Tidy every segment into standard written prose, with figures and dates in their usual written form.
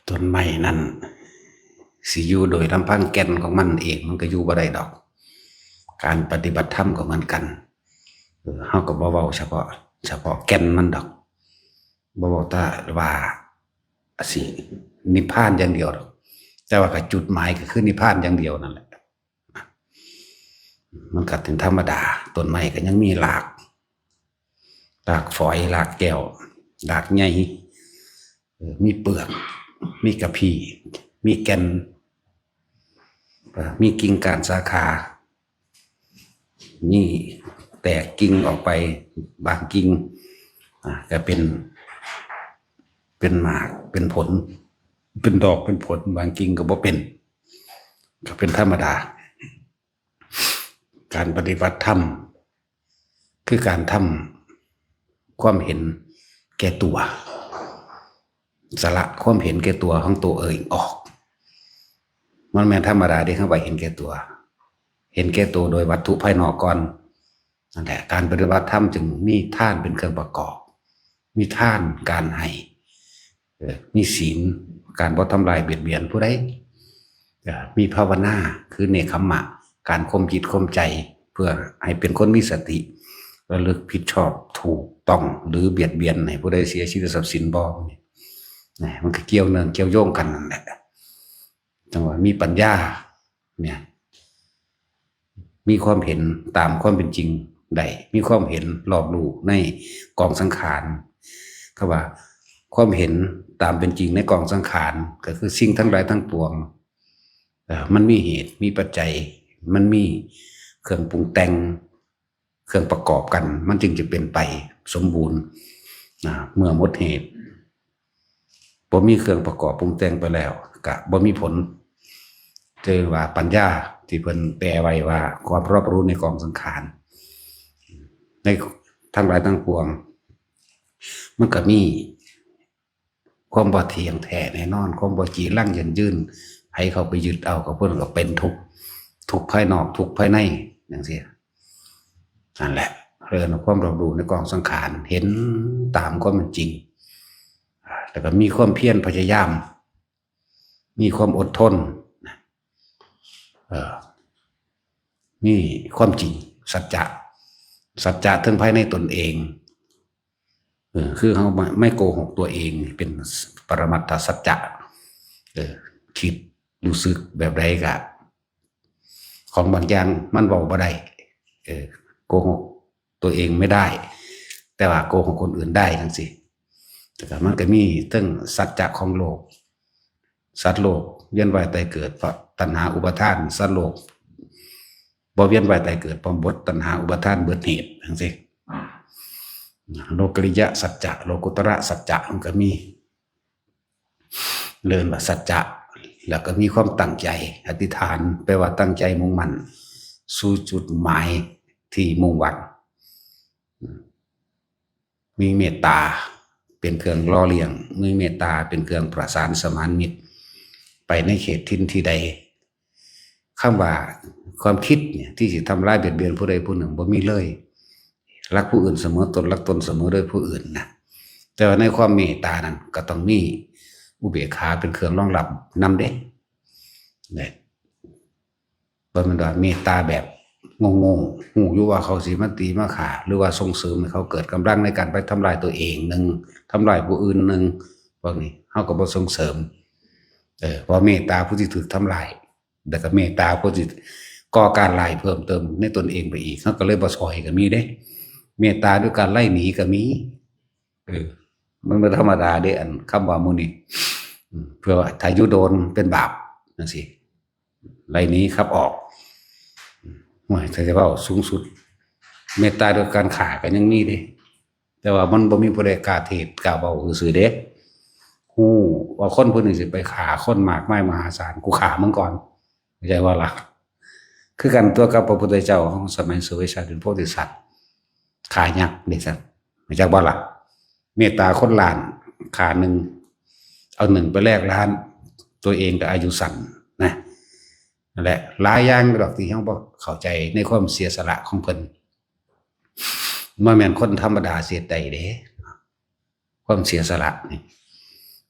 ต้นไม้นั่นสิอยู่โดยลำพังแก่นของมันเองมันก็อยู่บ่ได้ดอกการปฏิบัติธรรมก็เหมือนกันเฮาก็บ่เว้าเฉพาะแก่นมันดอกบ่เว้าแต่ว่าสินิพพานอย่างเดียวดอกแต่ว่าก็จุดหมายก็คือนิพพานอย่างเดียวนั่นแหละมันก็ถึงธรรมดาต้นไม้ก็ยังมีรากฝอยรากแก้วรากใหญ่มีเปลือกมีกระพี้มีแก่นมีกิ่งก้านสาขามีแตกกิ่งออกไปบางกิ่งก็เป็นหมากเป็นผลเป็นดอกเป็นผลบางกิ่งก็บ่เป็นก็เป็นธรรมดาการปฏิบัติธรรมคือการทำความเห็นแก่ตัวสละความเห็นแก่ตัวของตัวเองออกมันแม่นธรรมดาที่เข้าไปเห็นแก่ตัวเห็นแก่ตัวโดยวัตถุภายนอกก่อนนั่นแหละการปฏิบัติธรรมจึงมีทานเป็นเครื่องประกอบมีทานการให้มีศีลการบ่ทำลายเบียดเบียนผู้ใดมีภาวนาคือเนคขมะการข่มจิตข่มใจเพื่อให้เป็นคนมีสติระลึกผิดชอบถูกต้องหรือเบียดเบียนให้ผู้ใดเสียชีวิตทรัพย์สินบ่นี่มันก็เกี่ยวเนื่องเกี่ยวโยงกันนั่นแหละจังหวะมีปัญญาเนี่ยมีความเห็นตามความเป็นจริงได้มีความเห็นรอบรู้ในกองสังขารก็ว่าความเห็นตามเป็นจริงในกองสังขารก็คือสิ่งทั้งหลายทั้งปวงมันมีเหตุมีปัจจัยมันมีเครื่องปรุงแต่งเครื่องประกอบกันมันจึงจะเป็นไปสมบูรณ์เมื่อหมดเหตุบ่มีเครื่องประกอบปรุงแต่งไปแล้วก็บ่มีผลเจอว่าปัญญาที่เพิ่นแปลไว้ว่าความรอบรู้ในกองสังขารในทั้งหลายทั้งปวงมันก็มีความบ่เที่ยงแท้แน่นอนความบ่จีรังยืนให้เขาไปยึดเอาก็เพิ่นก็เป็นทุกข์ภายนอกทุกข์ภายในจังซี่นั่นแหละเรื่องความรอบรู้ในกองสังขารเห็นตามความเป็นจริงแล้วก็มีความเพียรพยายามมีความอดทนมีความจริงสัจจะถึงภายในตนเองคือเขาไม่โกหกตัวเองเป็นปรมัตถสัจจะคิดรู้สึกแบบใดก็ของบางอย่างมันบอกบ่ได้โกหกตัวเองไม่ได้แต่ว่าโกหกคนอื่นได้ทั้งสิแต่มันก็มีตั้งสัจจะของโลกสัตว์โลกเวียนว่ายตายเกิดเพราะตัณหาอุปาทานสัตว์โลกบ่เวียนว่ายตายเกิดเพราะบทตัณหาอุปาทานเบิดเหตุทั้งสิโลกิยะสัจจะโลกุตระสัจจะมันก็มีเรียนว่าสัจจะแล้วก็มีความตั้งใจอธิษฐานแปลว่าตั้งใจมุ่งมั่นสู่จุดหมายที่มุ่งหวังมีเมตตาเป็นเครื่องล่อเลี้ยงมีเมตตาเป็นเครื่องประสานสมานมิตรไปในเขตทินที่ใดคำว่าความคิดเนี่ยที่จะทำร้ายเบียดเบียนผู้ใดผู้หนึ่งบ่มีเลยรักผู้อื่นเสมอตนรักตนเสมอด้วยผู้อื่นนะแต่ว่าในความเมตตานั้นก็ต้องมีอุเบกขาเป็นเครื่องรองรับนำเด้เนี่ยบ่แม่นว่าเมตตาแบบงงหูอยู่ว่าเขาสิมาตีมาฆ่าหรือว่าส่งเสริมให้เขาเกิดกำลังในการไปทำลายตัวเองหนึ่งทำลายผู้อื่นหนึ่งพวกนี้เขาก็บ่ส่งเสริมเพราะเมตตาผู้ที่ถูกทำลายแต่ก็เมตตาผู้ที่ก่อการลายเพิ่มเติมในตนเองไปอีกเขาก็เลยบ่ซอยก็มีเด้เมตตาด้วยการไล่หนีก็มีมันไม่ธรรมดาเด้อันคำว่ามุนีเพื่อว่าถ้ายุโดนเป็นบาปนั่นสิไล่หนีครับออกไม่ถ้าจะว่าสูงสุดเมตตาด้วยการฆ่าก็ยังมีเด้แต่ว่ามันบ่มีผู้ใดกล้าเทศกล้าเว้าซื่อเด้ฮู้ว่าคนผู้นึงสิไปฆ่าคนมากมายมหาศาลกูฆ่ามึงก่อนเข้าใจว่าล่ะคือกันตัวกับพระพุทธเจ้าของสมัยสุเวชาเป็นโพธิสัตว์ฆ่ายักษ์เด้ซั่นเข้าใจบ่ล่ะเมตตาคนล้านฆ่าหนึ่งเอาหนึ่งไปแลกล้านตัวเองก็อายุสั้นนะนั่นแหละหลายอย่างดอกที่เฮาบ่เข้าใจในความเสียสละของเพิ่นบ่แม่นคนธรรมดาเสียใดเด้ความเสียสละนี่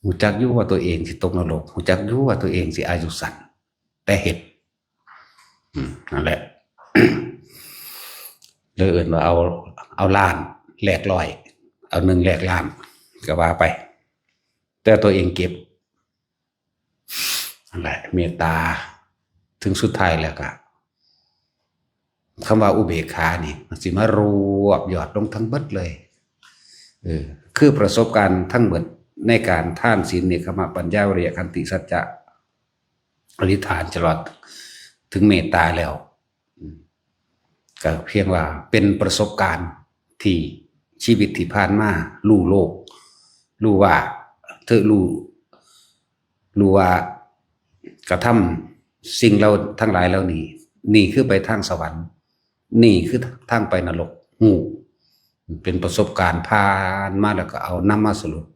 หูจักอยู่ว่าตัวเองสิตกนรกหูจักอยู่ว่าตัวเองสิอายุสั้นแต่เห็ดนั่นแหละ เลยเอื่นว่าเอาล้านแลกร้อยเอาหนึ่งแลกล้านก็ว่าไปแต่ตัวเองเก็บนั่นแหละเมตตาถึงสุดท้ายแล้วก็คำว่าอุเบกขานี่มันสิมารวบยอดลงทั้งเบิดเลยคือประสบการณ์ทั้งหมดในการท่านศีลเนกขมะปัญญาวิริยะขันติสัจจะอธิษฐานตลอดถึงเมตตาแล้วก็เพียงว่าเป็นประสบการณ์ที่ชีวิตที่ผ่านมารู้โลกรู้ว่าเธอรู้ว่ากระทำสิ่งเราทั้งหลายแล้วนี่คือไปทางสวรรค์นี่คือทางไปนรกเป็นประสบการณ์ผ่านมาแล้วก็เอานำมาสรุป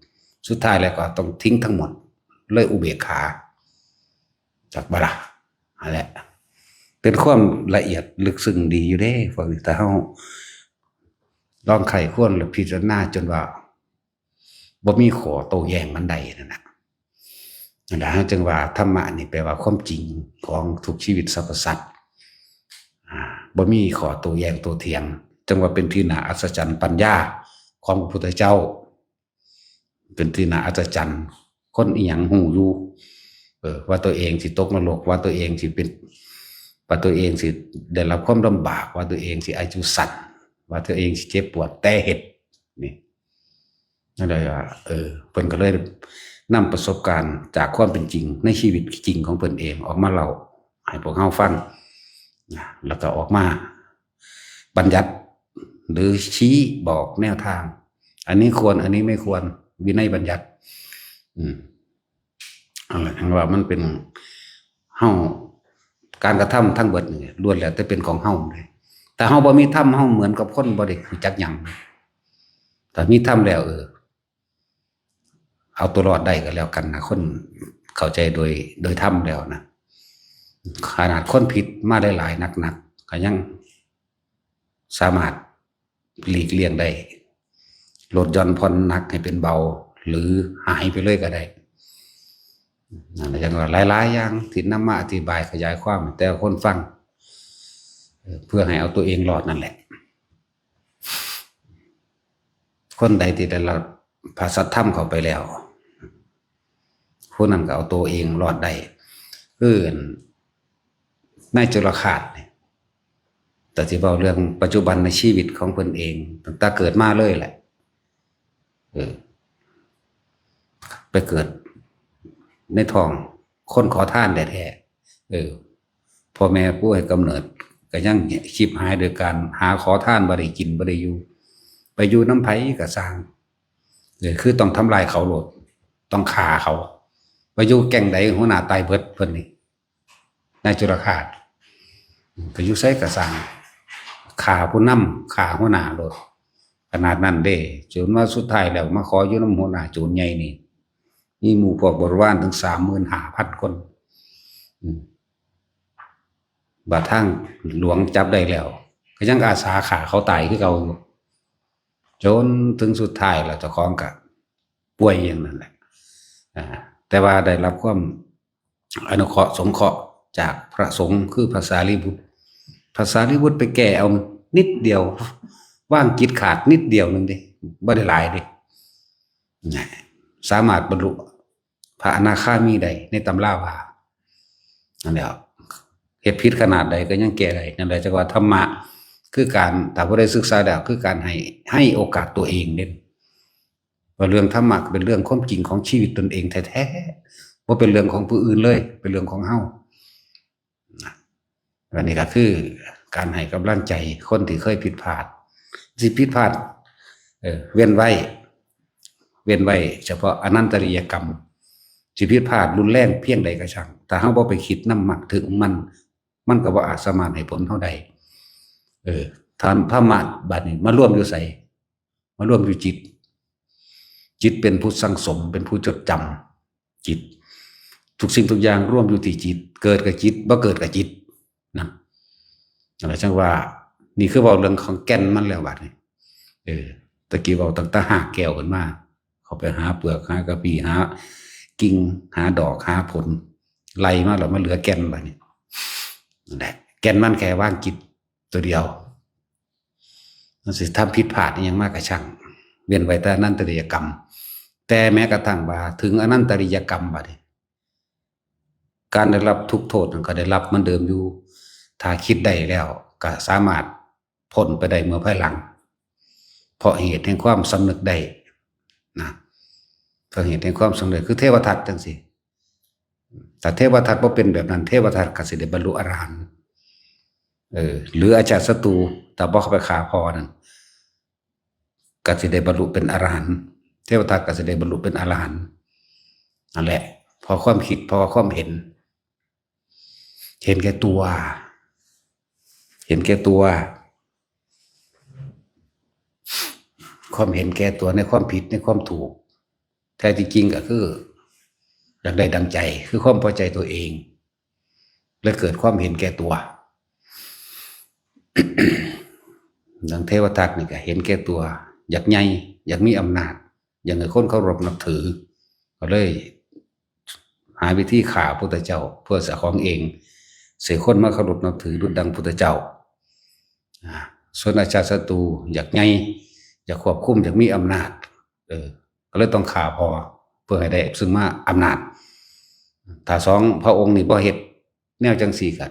สุดท้ายแล้วก็ต้องทิ้งทั้งหมดเลยอุเบกขาจากบาระอะไรเป็นความละเอียดลึกซึ้งดีอยู่เด้ฟังแต่เฮาลองไขข้นหรือพิจารณาจนว่าบ่มีขอโต้แย้งมันใดนั่นน่ะนั่นแหละจึงว่าธรรมะนี่แปลว่าความจริงของทุกชีวิตสรรพสัตว์บ่มีขอโต้แย้งโต้เถียงจึงว่าเป็นที่น่าอัศจรรย์ปัญญาของพระพุทธเจ้าเป็นที่น่าอัศจรรย์คนอีหยังหูอยู่ว่าตัวเองสิตกนรกว่าตัวเองสิเป็นว่าตัวเองสิได้รับความลำบากว่าตัวเองสิอายุสั้นว่าตัวเองสิเจ็บปวดแต่เห็ดนี่นั่นเลยว่าเพิ่นก็เลยนำประสบการณ์จากความเป็นจริงในชีวิตจริงของเพิ่นเองออกมาเล่าให้พวกเฮาฟังแล้วก็ออกมาบัญญัติหรือชี้บอกแนวทางอันนี้ควรอันนี้ไม่ควรวินัยบัญญัติอะไรว่ามันเป็นเฮาการกระทำทั้งเบิดนี่ล้วนแล้วแต่เป็นของเฮาเลยแต่เฮาบ่มีธรรมเฮาเหมือนกับคนบ่ได้รู้จักหยังแต่มีธรรมแล้วเอาตัวรอดได้ก็แล้วกันนะคนเข้าใจโดยธรรมแล้วนะขนาดคนผิดมาได้หลายหนักๆก็ยังสามารถหลีกเลี่ยงได้ลดหย่อนผ่อนหนักให้เป็นเบาหรือหายไปเลยก็ได้นั่นแหละจังว่าหลายๆอย่างที่นำมาอธิบายขยายความแต่คนฟังเพื่อให้เอาตัวเองรอดนั่นแหละคนใดที่ได้รับพระสัทธรรมเข้าไปแล้วผู้นั้นก็เอาตัวเองรอดได้คือในจุลคาตแต่ที่บอกเรื่องปัจจุบันในชีวิตของเพิ่นเองตั้งแต่เกิดมาเลยแหละไปเกิดในท้องคนขอทานแท้พ่อแม่ผู้ให้กำเนิดก็ยังชีพหายโดยการหาขอทานบ่ได้กินบ่ได้อยู่ไปอยู่น้ำไผก็สร้างคือต้องทำลายเขาโลดต้องฆ่าเขาไปอยู่แก่งใดหัวหน้าตายเบิดเพิ่นนี่ในจุลคาตไปอยู่ไสก็สร้างฆ่าผู้นำฆ่าหัวหน้าโลดขนาดนั้นเด้จนว่าสุดท้ายแล้วมาขออยู่นำหัวหน้าโจรใหญ่นี่มีหมู่พวกบริวารถึง 35,000 คนบาดทั้งหลวงจับได้แล้วก็ยังอาสาฆ่าเขาตายคือเก่าอยู่จนถึงสุดท้ายแล้วเจ้าของก็ป่วยอย่างนั้นแหละแต่ว่าได้รับความอนุเคราะห์สงเคราะห์จากพระสงฆ์คือภาษาลีบุตรภาษาลีบุตรไปแก้เอานิดเดียวว่างจิตขาดนิดเดียวนึงดิบ่ได้หลายดิสามารถบรรลุพระอนาคามีได้ในตำราว่านั่นแหละเหตุผิดขนาดใดก็ยังแก้ได้นั่นแหละจังว่าธรรมะคือการถ้าผู้ใดศึกษาแล้วคือการให้โอกาสตัวเองเด่นว่าเรื่องธรรมะเป็นเรื่องความจริงของชีวิตตนเองแท้ๆว่าเป็นเรื่องของผู้อื่นเลยเป็นเรื่องของเฮาอันนี้ก็คือการให้กำลังใจคนที่เคยผิดพลาดสิผิดพลาดเว้นไว้เฉพาะอนันตริยกรรมสิผิดพลาดรุนแรงเพียงใดก็ช่างถ้าเฮาบ่ไปคิดนำมักถึงมันก็บ่อาจสามารถให้ผลเท่าใดธรรมะบัดนี้มาร่วมอยู่ไสมาร่วมอยู่จิตเป็นผู้สังสมเป็นผู้จดจำจิตทุกสิ่งทุกอย่างร่วมอยู่ที่จิตเกิดกับจิตบ่เกิดกับจิตนะอะไรจังว่านี่คือเว้าเรื่องของแก่นมันแล้วบัดนี้ตะกี้เว้าตั้งแต่หากแก้วขึ้นมาเขาไปหาเปลือกหากะปิหา กิ่งหาดอกหาผลไล่มาแล้วมาเหลือแก่นไปนี่นั่นแหละแก่นมันแค่ว่างจิตตัวเดียวมันสิทำผิดพลาดยังมากกระช่างเวียนไว้แต่อนันตริยกรรมแต่แม้กระทั่งว่าถึงอนันตริยกรรมบัดนี้การได้รับทุกโทษก็ได้รับเหมือนเดิมอยู่ถ้าคิดได้แล้วก็สามารถพ้นไปได้เมื่อภายหลังเพราะเหตุแห่งความสำนึกได้นะเพราะเหตุแห่งความสำนึกคือเทวทัตจังสิแต่เทวทัตบ่เป็นแบบนั้นเทวทัตก็สิได้บรรลุอรหันต์หรืออาจารย์ศัตรูแต่บ่เข้าไปฆ่าพ่อนั่นก็สิได้บรรลุเป็นอรหันต์เทวทัตก็สิได้บรรลุเป็นอรหันต์นั่นแหละพอความคิดพอความเห็นแก่ตัวเห็นแก่ตัวความเห็นแก่ตัวในความผิดในความถูกแท้ที่จริงก็คืออยากได้ดังใจคือความพอใจตัวเองและเกิดความเห็นแก่ตัวดังเทวทัตนี่ก็เห็นแก่ตัวอยากใหญ่อยากมีอำนาจอยากให้คนเคารพนับถือก็เลยหาวิธีฆ่าพระพุทธเจ้าเพื่อเสียของเองเสียคนมาเคารพนับถือดุจดังพุทธเจ้าส่วนอาจารย์ศัตรูอยากใหญ่อยากควบคุมอยากมีอำนาจก็เลยต้องฆ่าพอเพื่อให้ได้ซึ่งมาอำนาจถ้าสองพระองค์นี่บ่เฮ็ดแนวจังสี่กัน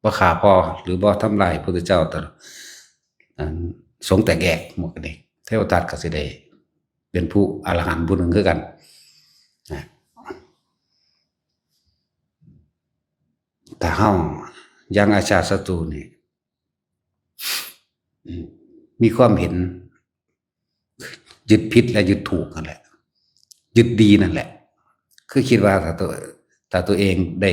บ่ฆ่าพอหรือบ่ทำลายพระพุทธเจ้าแต่สงแต่แกกหมดกันเองเทวทัตก็สิได้เป็นผู้อรหันต์ผู้หนึ่งคือกันแต่เฮายังอาชาติศัตรูนี่มีความเห็นยึดผิดและยึดถูกนั่นแหละยึดดีนั่นแหละคือคิดว่าถ้าตัวเองได้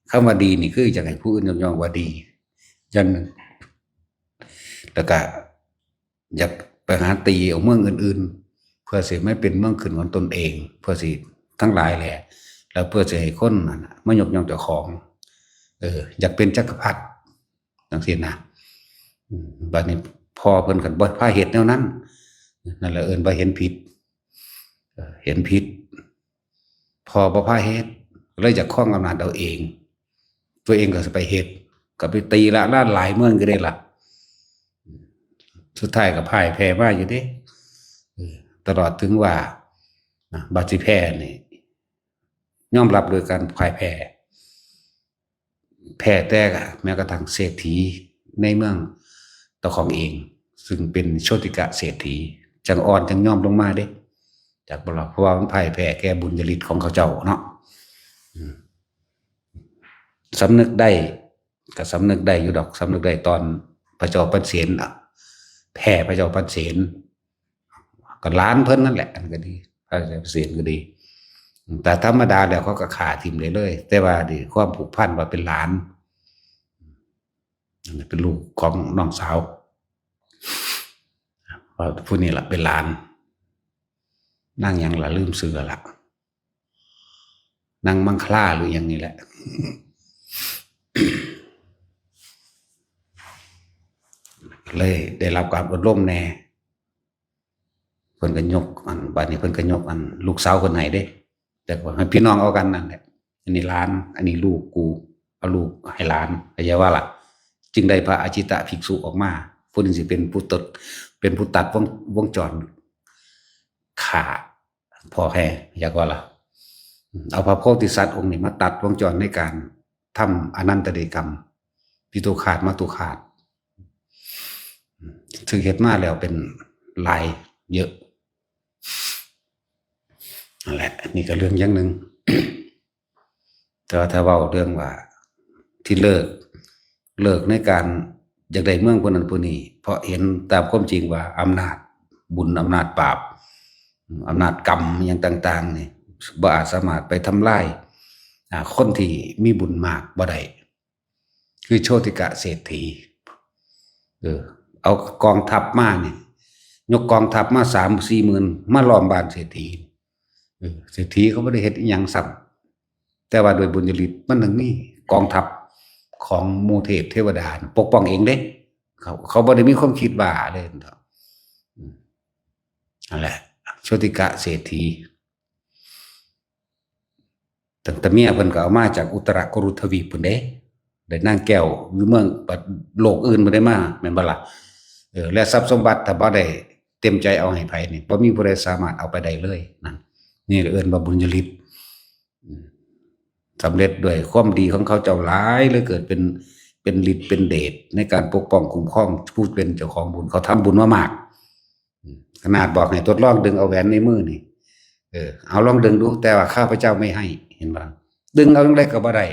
คำว่าดีนี่คือจะให้ผู้อื่นยกย่องว่าดีอย่างนึงแล้วก็อยากไปหาตีเอาเมืองอื่นๆเพื่อสิไม่เป็นเมืองขึ้นของตนเองเพื่อสิทั้งหลายแหละแล้วเพื่อจะให้คนมายกย่องเจ้าของอยากเป็นจักรพรรดิจังซี่นะบัดนี้พอเพิ่นกันบ่พาเฮ็ดแนวนั้นนั่นแหละบ่เห็นผิดเห็นผิดพอบ่พาเฮ็ดเลยอยากครองอำนาจเอาเองตัวเองก็สิไปเฮ็ดก็ไปตีละล้านหลายเมืองก็ได้ล่ะสุดท้ายก็พ่ายแพ้มาอยู่เด้ตลอดถึงว่าบัดสิแพ้นี่ยอมรับโดยการพ่ายแพ้แต่แม้กระทั่งเศรษฐีในเมืองตะของเองซึ่งเป็นโชติกะเศรษฐีจังอ่อนจังยอมลงมาเด้จากบ่ล่ะเพราะว่ามันพ่ายแพ้แก่บุญญาฤทธิ์ของเขาเจ้าเนาะสำนึกได้ก็สำนึกได้อยู่ดอกสำนึกได้ตอนพระเจ้าปันเสนแพ้พระเจ้าปันเสนก็ล้านเพิ่นนั่นแหละอันก็ดีพระเจ้าปันเสนก็ดีแต่ธรรมดาแล้วเขาก็ฆ่าทิ่มเลยแต่ว่าดิความผูกพันว่าเป็นหลานเป็นลูกของน้องสาวว่าผู้นี้ล่ะเป็นหลานนั่งยังล่ะลืมเสือละนั่งมังคลาหรืออย่างนี้แหละเลยได้รับการอบรมแน่เพิ่นก็ยกอันบัดนี้เพิ่นก็ยกอันลูกสาวคนไหนเด้แต่ว่าให้พี่น้องเอากันนั่นแหละอันนี้หลานอันนี้ลูกกูเอาลูกให้หลานอย่าว่าล่ะจึงได้พระอาจิตะภิกษุออกมาผู้นึงสิเป็นผู้ตัดวงจรฆ่าพ่อแพ้อยากว่าล่ะเอาพระโพธิสัตว์องค์นี้มาตัดวงจรในการทำอนันตริยกรรมพิทุขาตมาตุขาตถึงเฮ็ดมาแล้วเป็นลายเยอะนั่นแหละนี่ก็เรื่องอย่างหนึ่ง แต่ว่าถ้าเว้าเรื่องว่าที่เลิกในการอยากได้เมืองผู้นั้นผู้นี้เพราะเห็นตามความจริงว่าอำนาจบุญอำนาจบาปอำนาจกรรมอย่างต่างๆนี่บ่อาจสามารถไปทำลายคนที่มีบุญมากบ่ได้คือโชติกะเศรษฐีเอากองทัพมานี่ยกกองทัพมา 3-4 หมื่นมาล้อมบ้านเศรษฐีเศรษฐีเขาบ่ได้เฮ็ดอิหยังซ้ำแต่ว่าโดยบุญญาฤทธิ์มันถึงมีกองทัพของหมู่เทพเทวดาปกป้องเองเด้เขาบ่ได้มีความคิดบ้าเลยนั่นแหละโชติกะเศรษฐี ตั้งแต่เมียเพิ่นก็เอามาจากอุตรกุรุทวีปเพิ่นเด้ได้นางแก้วหรือเมืองโลกอื่นบ่ได้มาแม่นบ่ล่ะและทรัพย์สมบัติถ้าบ่ได้เต็มใจเอาให้ไผนี่บ่มีผู้ใดสามารถเอาไปได้เลยนั่นนี่เอิ้นว่าบุญญฤทธิ์สำเร็จด้วยความดีของเขาเจ้าหลายเลยเกิดเป็นฤทธิ์เป็นเดชในการปกป้องคุ้มครองผู้เป็นเจ้าของบุญเขาทำบุญมามากขนาดบอกให้ทดลองดึงเอาแหวนในมือนี่เอาลองดึงดูแต่ว่าข้าพเจ้าไม่ให้เห็นบ่ดึงเอาจังไดก็บ่ได้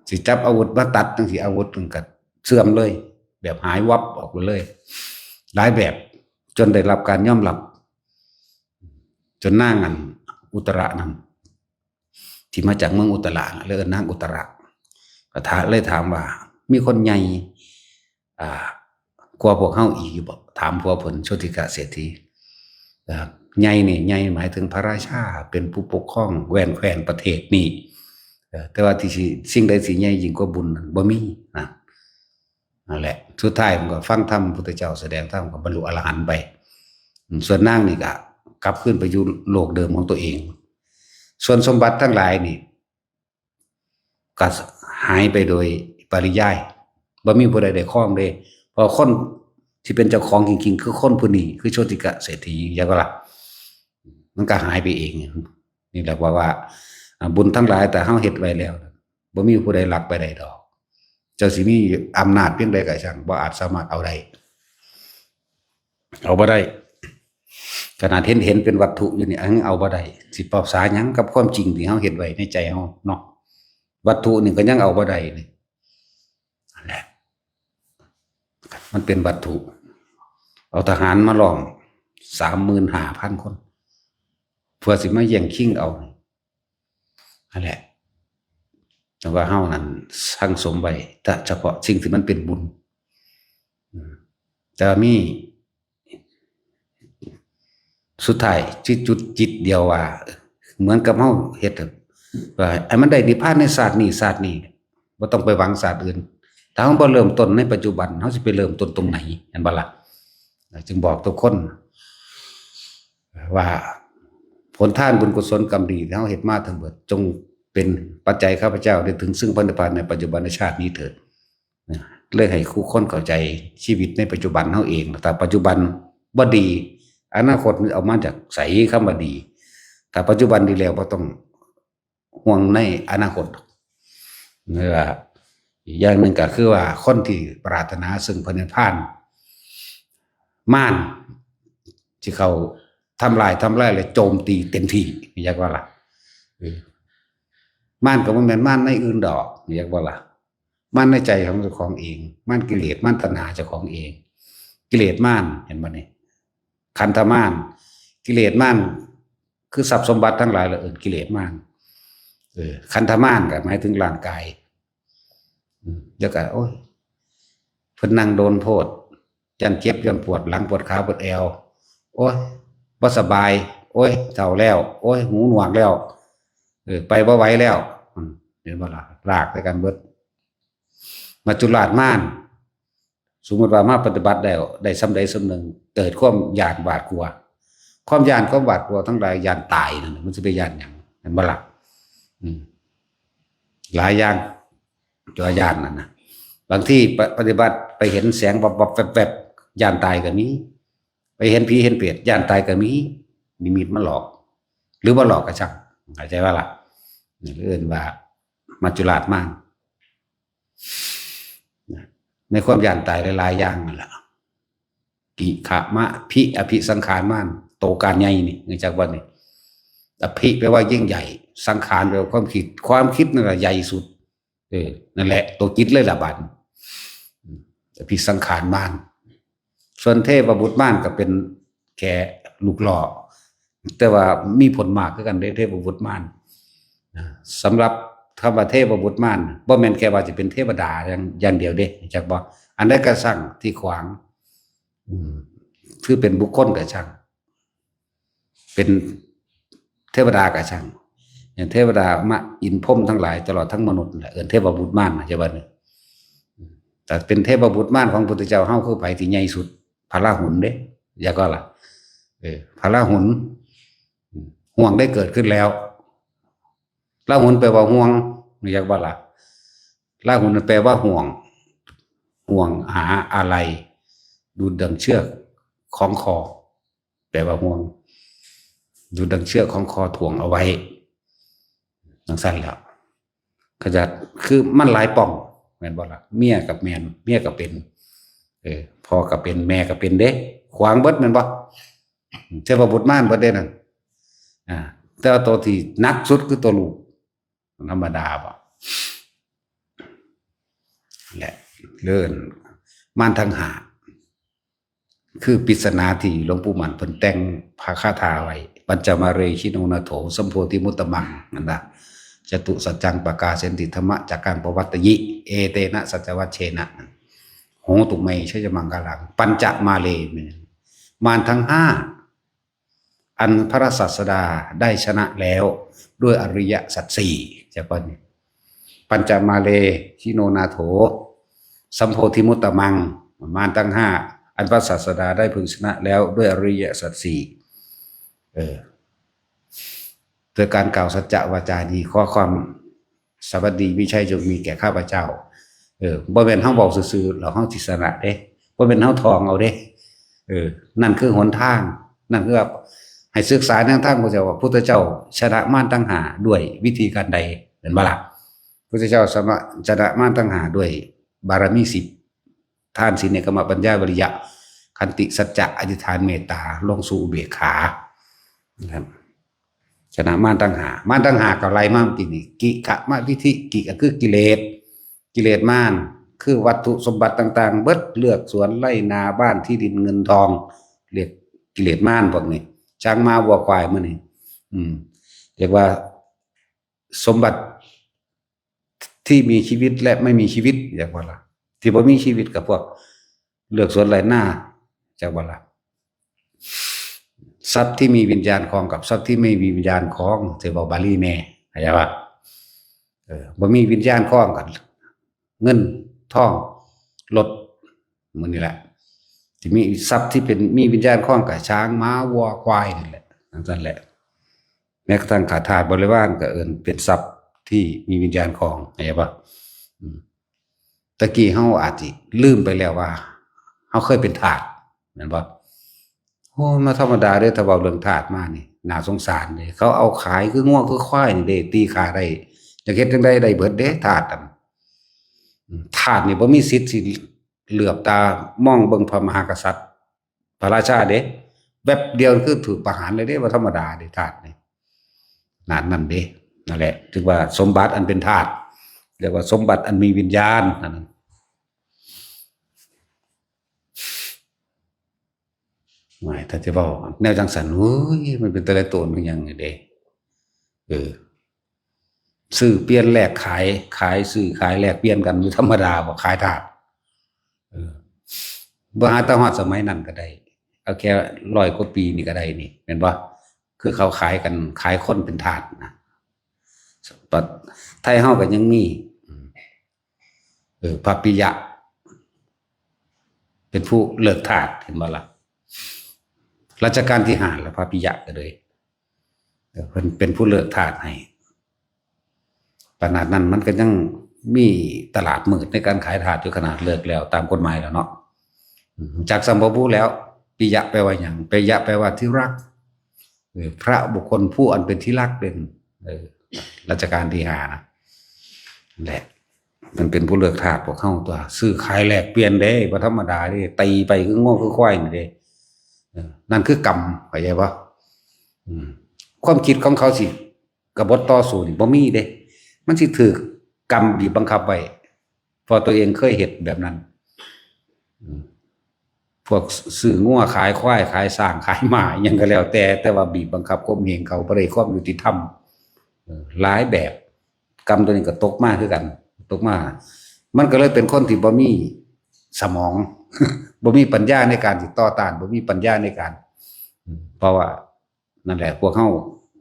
สิจับอาวุธมาตัดจังสิอาวุธมันก็เสื่อมเลยแบบหายวับออกไปเลยหลายแบบจนได้รับการยอมรับจนนางอันอุตระนั้นที่มาจากเมืองอุตระเลยนางอุตระก็เลยถามว่ามีคนใหญ่กว่าพวกเฮาอีกอยู่บ่ถามพวกเพิ่นโชติกะเศรษฐีใหญ่นี่ใหญ่หมายถึงพระราชาเป็นผู้ปกครองแคว้นประเทศนี้แต่ว่าที่สิ่งใดสิใหญ่ยิ่งกว่าบุญบ่มีนั่นแหละสุดท้ายมันก็ฟังธรรมพุทธเจ้าแสดงธรรมก็บรรลุอรหันต์ไปส่วนนางนี่ก็กลับขึ้นไปอยู่โลกเดิมของตัวเองส่วนสมบัติทั้งหลายนี่ก็หายไปโดยปริยายบ่มีผู้ใดได้ครองเลยเพราะคนที่เป็นเจ้าของจริงๆคือคนผู้นี้คือโชติกะเศรษฐีอย่างก็ล่ะมันก็หายไปเองนี่แหละว่าบุญทั้งหลายแต่เฮาเฮ็ดไว้แล้วบ่มีผู้ใดลักไปได้ดอกเจ้าสิมีอำนาจเพียงใดก็ช่างบ่อาจสามารถเอาได้เอาบ่ได้ขนาดเห็นเป็นวัตถุอยู่นี่เอาบ่ได้สิปรับสาหยังกับความจริงที่เฮาเฮ็ดไว้ในใจเฮาเนาะวัตถุนี่ก็ยังเอาบ่ได้นี่นั่นแหละมันเป็นวัตถุเอาทหารมาล้อม 35,000 คนเพื่อสิมาแย่งชิงเอานั่นแหละแต่ว่าเฮานั้นสั่งสมไว้แต่เฉพาะสิ่งที่มันเป็นบุญแต่มีสุดท้ายจุดจิตเดียวว่าเหมือนกับเฮาเฮ็ดว่าไอ้มันได้นิพพานในศาสตร์นี้บ่ต้องไปหวังศาสตร์อื่นถ้าเฮาบ่เริ่มต้นในปัจจุบันเฮาสิไปเริ่มต้นตรงไหนเห็นบ่ล่ะจึงบอกทุกคนว่าผลทานบุญกุศลกรรมดีที่เฮาเฮ็ดมาทั้งหมดจงเป็นปัจจัยข้าพเจ้าได้ถึงซึ่งพระนิพพานในปัจจุบันชาตินี้เถิดเลยให้คู่คนเข้าใจชีวิตในปัจจุบันเฮาเองแต่ปัจจุบันบ่ดีอนาคตเอามาจากไสคำว่าดีถ้าปัจจุบันดีแล้วบ่ต้องห่วงในอนาคตอย่างหนึ่งก็คือว่าคนที่ปรารถนาซึ่งพระนิพพานม่านที่เขาทำลายและโจมตีเต็มที่อยากว่าล่ะม่านก็บ่แม่นม่านในอื่นดอกอยากว่าล่ะม่านในใจของเจ้าของเองม่านกิเลสม่านตัณหาเจ้าของเองกิเลสม่านเห็นบ่นี่ขันธม่านกิเลสม่านคือทรัพย์สมบัติทั้งหลายละกิเลสม่านขันธม่านก็หมายถึงร่างกายแล้วก็โอ้ยเพิ่นนั่งโดนโพดยันเจ็บยันปวดหลังปวดขาปวดแอวโอ้ยบ่สบายโอ้ยเฒ่าแล้วโอ้ยหูหนวกแล้วไปบ่ไหวแล้วเห็นบ่ล่ะรากไปกันเบิดมัจจุราชม่านสมมุติว่ามาปฏิบัติได้สำใดสำหนึ่งเกิดความหยาดหวาดกลัวความหยาดความหวาดกลัวทั้งหลายหยาดตายนั่นมันสิไปหยาดหยังเห็นบ่ล่ะหลายอย่างตัวหยาดนั่นน่ะบางที่ปฏิบัติไปเห็นแสงวับๆแวบๆหยาดตายก็มีไปเห็นผีเห็นเปรตหยาดตายก็มีนิมิตมาหลอกหรือบ่หลอกก็ช่างเข้าใจว่าล่ะนี่เรียกว่ามัจจุราชม่านในความหยาดตายหลายๆอย่างนั่นแหละกิขะมะพิอภิสังขารม่านโตการใหญ่นี่เนื่องจากว่านี่อภิแปลว่ายิ่งใหญ่สังขารแปลว่าความคิดนั่นแหละใหญ่สุดนั่นแหละตัวจิตเลยละบัดอภิสังขารม่านส่วนเทพบุตรม่านก็เป็นแค่ลูกหล่อแต่ว่ามีผลมากคือกันเทพบุตรม่านสำหรับคำว่าเทพบุตรม่านบ่แม่นแค่ว่าจะเป็นเทวดาอย่างเดียวเด้จักบ่อันใดก็สั่งที่ขวางคือเป็นบุคคลก็ช่างเป็นเทวดาก็ช่างอย่างเทวดามาอินพรหมทั้งหลายตลอดทั้งมนุษย์แหละเทพบุตรม่านใช่บ่เนี่ยแต่เป็นเทพบุตรม่านของพุทธเจ้าเฮาคือไผที่ใหญ่สุดพระราหุลเด้อย่าก็ล่ะพระราหุลห่วงได้เกิดขึ้นแล้ว ลาหุนแปลว่าห่วงอยากว่าล่ะลาหุนแปลว่าห่วงหาอะไรดูดังเชือกของคอแปลว่าห่วงดูดังเชือกของคอถ่วงเอาไว้จังสั้นแล้วก็จะคือมันหลายป่องแม่นบ่ล่ะเมียกับแม่นเมียก็เป็นพ่อก็เป็นแม่ก็เป็นเด้ขวางเบิดแม่นบ่เทพบุตรม่านบ่ได้นั่นแต่ว่าตัวที่หนักสุดคือตัวลูกธรรมดาบ่แหละเลื่อนม่านทั้งหาคือปริศนาที่หลวงปู่หมันเพิ่นแต่งพระคาถาไว้ปัญจมาเรชิโนนาโถสัมโพธิมุตตมังนั่นน่ะจตุสัจจังปกาเสนติธรรมะจากการประวัตยิเอเตนะสัจวัชเชนะโหตุเมชยมังกลังปัญจมาเลมารทั้งห้าอันพระศาสดาได้ชนะแล้วด้วยอริยสัจสี่จะเป็นปัญจมาเลชิโนนาโถสัมโพธิมุตตมังมารทั้งห้าอันพระศาสดาได้พึงชนะแล้วด้วยอริยสัจสี่โดยการกล่าวสัจจะวาจาดีข้อความสวัสดีวิชัยจงมีแก่ข้าพเจ้าบ่เป็นเฮาบอกซื่อๆแล้วเฮาสิชนะเด้บ่เป็นเฮาทองเอาเด้นั่นคือหนทางนั่นคือให้ศึกษาแนวทางพระเจ้าว่าพุทธเจ้าชนะมารตั้งหาด้วยวิธีการใดเห็นบ่ล่ะพุทธเจ้าชนะมารตั้งหาด้วยบารมี10ทานศีลเนกขมปัญญาวิริยะขันติสัจจะอธิษฐานเมตตาลงสู่อุเบกขานะครับชนะมารตั้งหกับไรมากินี่กิขะมะวิธิกิก็คือกิเลสมารคือวัตถุสมบัติต่างๆเบิดเลือกสวนไร่นาบ้านที่ดินเงินทองเรียกกิเลสมารพวกนี้ช้างม้าวัวควายมื้อนี้เรียกว่าสมบัติที่มีชีวิตและไม่มีชีวิตเรียกว่าล่ะที่บ่มีชีวิตกับพวกเลือกสวนไร่นาจักว่าล่ะทรัพย์ที่มีวิญญาณครองกับทรัพย์ที่ไม่มีวิญญาณครองสิเว้าบาลีแน่เข้าใจป่ะบ่มีวิญญาณครองกันเงินทองรถมื้อนี้แหละที่มีทรัพย์ที่เป็นมีวิญญาณครองกับช้างม้าวัวควายนั่นแหละนั่นแหละแม้กระทั่งขาทาสบริวารก็เอิ้นเป็นทรัพย์ที่มีวิญญาณครองเข้าใจป่ะตะกี้เฮาอาจสิลืมไปแล้วว่าเฮาเคยเป็นทาสแม่นบ่โอ้มาธรรมดาเด้อถ้าเว้าเรื่องทาสมานี่น่าสงสารเด้เขาเอาขายคืองัวคือควายนี่เด้ตีขาได้จะเฮ็ดจังได๋ได้เบิดเด้ทาสนี่บ่มีสิทธิ์สิเหลือบตามองเบิ่งพระมหากษัตริย์พระราชาเด้แวบเดียวคือถูกประหารเลยเด้บ่ธรรมดาเด้ทาสนี่นั่นเด้นั่นแหละถึงว่าสมบัติอันเป็นทาสเรียกว่าสมบัติอันมีวิญญาณนั่นไม่ถ้าจะบอกแนวจังสันเฮ้ยมันเป็นแต่ละตัวมันยังไงเด้ซื้อเปลี่ยนแลกขายซื้อขายแลกเปลี่ยนกันอยู่ธรรมดาบ่ขายทาสบ่หาแต่ฮอดสมัยนั้นก็ได้เอาแค่100 กว่าปีนี่ก็ได้นี่เห็นบ่คือเขาขายกันขายคนเป็นทาสนะไทยเฮาก็ยังมีพระปิยะเป็นผู้เลิกทาสเห็นบ่ล่ะรัชกาลที่5แล้วพระปิยะก็เลยเพิ่นเป็นผู้เลิกทาสให้ขนาดนั้นมันก็ยังมีตลาดมืดในการขายทาสอยู่ขนาดเลิกแล้วตามกฎหมายแล้วเนาะจากสัมภพุแล้วปิยะแปลว่าหยังปิยะแปลว่าที่รักพระบุคคลผู้อันเป็นที่รักเป็นรัชกาลที่5นะแหละมันเป็นผู้เลิกทาสพวกเฮาตัวซื้อขายแลกเปลี่ยนเด้บ่ธรรมดาเด้ตีไปคือโง่คือควายนี่เด้นั่นคือกรรมเข้าใจบ่ความคิดของเขาสิกบฏต่อสู้นี่บ่มีเด้มันสิถูกกรรมบีบบังคับไว้เพราะตัวเองเคยเฮ็ดแบบนั้นพวกซื้องัวขายควายขายช้างขายม้าหยังก็แล้วแต่ว่าบีบบังคับข่มเหงเขาบ่ได้ความยุติธรรมหลายแบบกรรมตัวนี้ก็ตกมาคือกันตกมามันก็เลยเป็นคนที่บ่มีสมองบ่มีปัญญาในการติดต่อต้านบ่มีปัญญาในการเพราะว่านั่นแหละพวกเฮา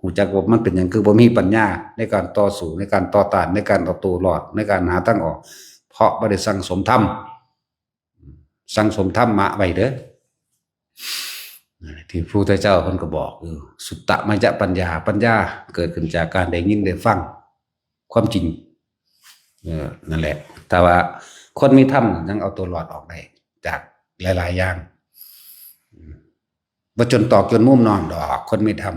ฮู้จักว่ามันเป็นหยังคือบ่มีปัญญาในการต่อสู้ในการต่อต้านในการเอาตัวรอดในการหาทางออกเพราะบ่ได้สั่งสมธรรมมะไว้เด้อที่พระพุทธเจ้าเพิ่นก็บอกสุตตะมยปัญญาเกิดขึ้นจากการได้ยินได้ฟัง ความจริงนั่นแหละแต่ว่าคนมีธรรมยังเอาตัวรอดออกได้จากหลายๆอย่างบ่จนตอกจนมุมนอนดอกคนมีธรรม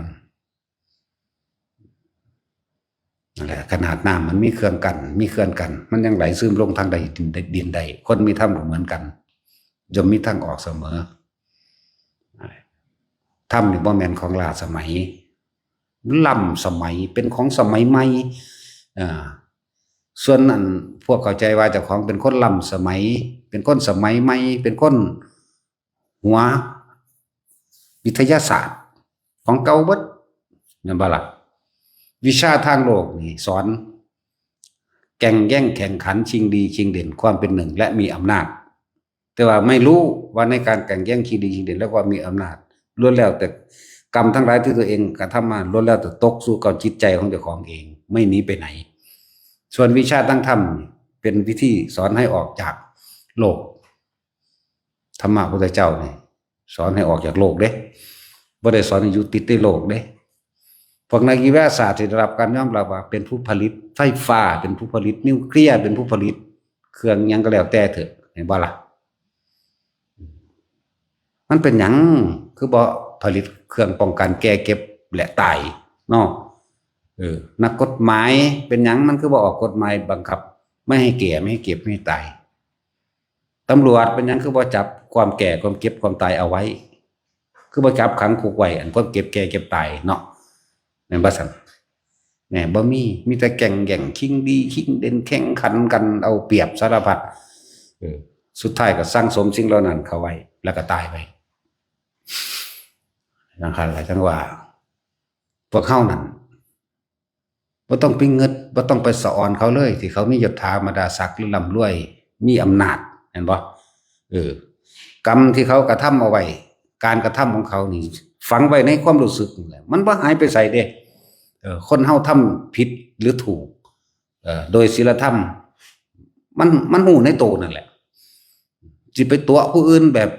นั่นแหละขนาดน้ำมันมีเครื่องกันมันยังไหลซึมลงทางใดดินใดคนมีธรรมก็เหมือนกันย่อมมีทางออกเสมอธรรมนี่บ่แม่นของล้าสมัยล้ำสมัยเป็นของสมัยใหม่ส่วนนั้นพวกเข้าใจว่าเจ้าของเป็นคนล้ำสมัยเป็นคนสมัยใหม่เป็นคนหัววิทยาศาสตร์ของเก่าเบิดนั่นบ่ล่ะวิชาทางโลกนี่สอนแข่งแย่งแข่งขันชิงดีชิงเด่นความเป็นหนึ่งและมีอำนาจแต่ว่าไม่รู้ว่าในการแข่งแย่งชิงดีชิงเด่นและความมีอำนาจล้วนแล้วแต่กรรมทั้งหลายที่ตัวเองกระทำมาล้วนแล้วแต่ตกสู่กับจิตใจของเจ้าของเองไม่หนีไปไหนส่วนวิชาตั้งธรรมเป็นวิธีสอนให้ออกจากโลกธรรมะพุทธเจ้าเนี่ยสอนให้ออกจากโลกเด้บ่ได้สอนให้อยู่ติดในโลกเด้พวกนักวิทยาศาสตร์ที่ได้รับการยอมรับว่าเป็นผู้ผลิตไฟฟ้าเป็นผู้ผลิตนิวเคลียร์เป็นผู้ผลิตเครื่องยังก็แล้วแต่เถอะเห็นบ่ล่ะมันเป็นหยังคือบ่ผลิตเครื่องป้องกันแก้เก็บและตายเนาะนักกฎหมายเป็นหยังมันคือบ่ออกกฎหมายบังคับไม่ให้แก่ไม่ให้เก็บไม่ให้ตายตำรวจเป็นหยังคือบ่จับความแก่ความเก็บความตายเอาไว้คือบ่จับขังคุกไว้อันความเก็บแก่เก็บตายเนาะแม่นบ่ซั่นแหน่บ่มีแต่แข่งแย่งชิงดีชิงเด่นแข่งขันกันเอาเปรียบสารพัดสุดท้ายก็สร้างสมสิ่งเหล่านั้นเข้าไว้แล้วก็ตายไปนะครับหลายจังว่าพวกเฮานั่นบ่ต้องไปเงิดบ่ต้องไปสะออนเขาเลยที่เขามียศถาบรรดาศักดิ์หรือร่ำรวยมีอำนาจเห็นบ่กรรมที่เขากระทำเอาไว้การกระทำของเขานี่ฝังไว้ในความรู้สึกนี่แหละมันบ่หายไปไสเด้คนเฮาทำผิดหรือถูกโดยศีลธรรมมันหูในโตนั่นแหละสิไปตัวผู้อื่นแบบ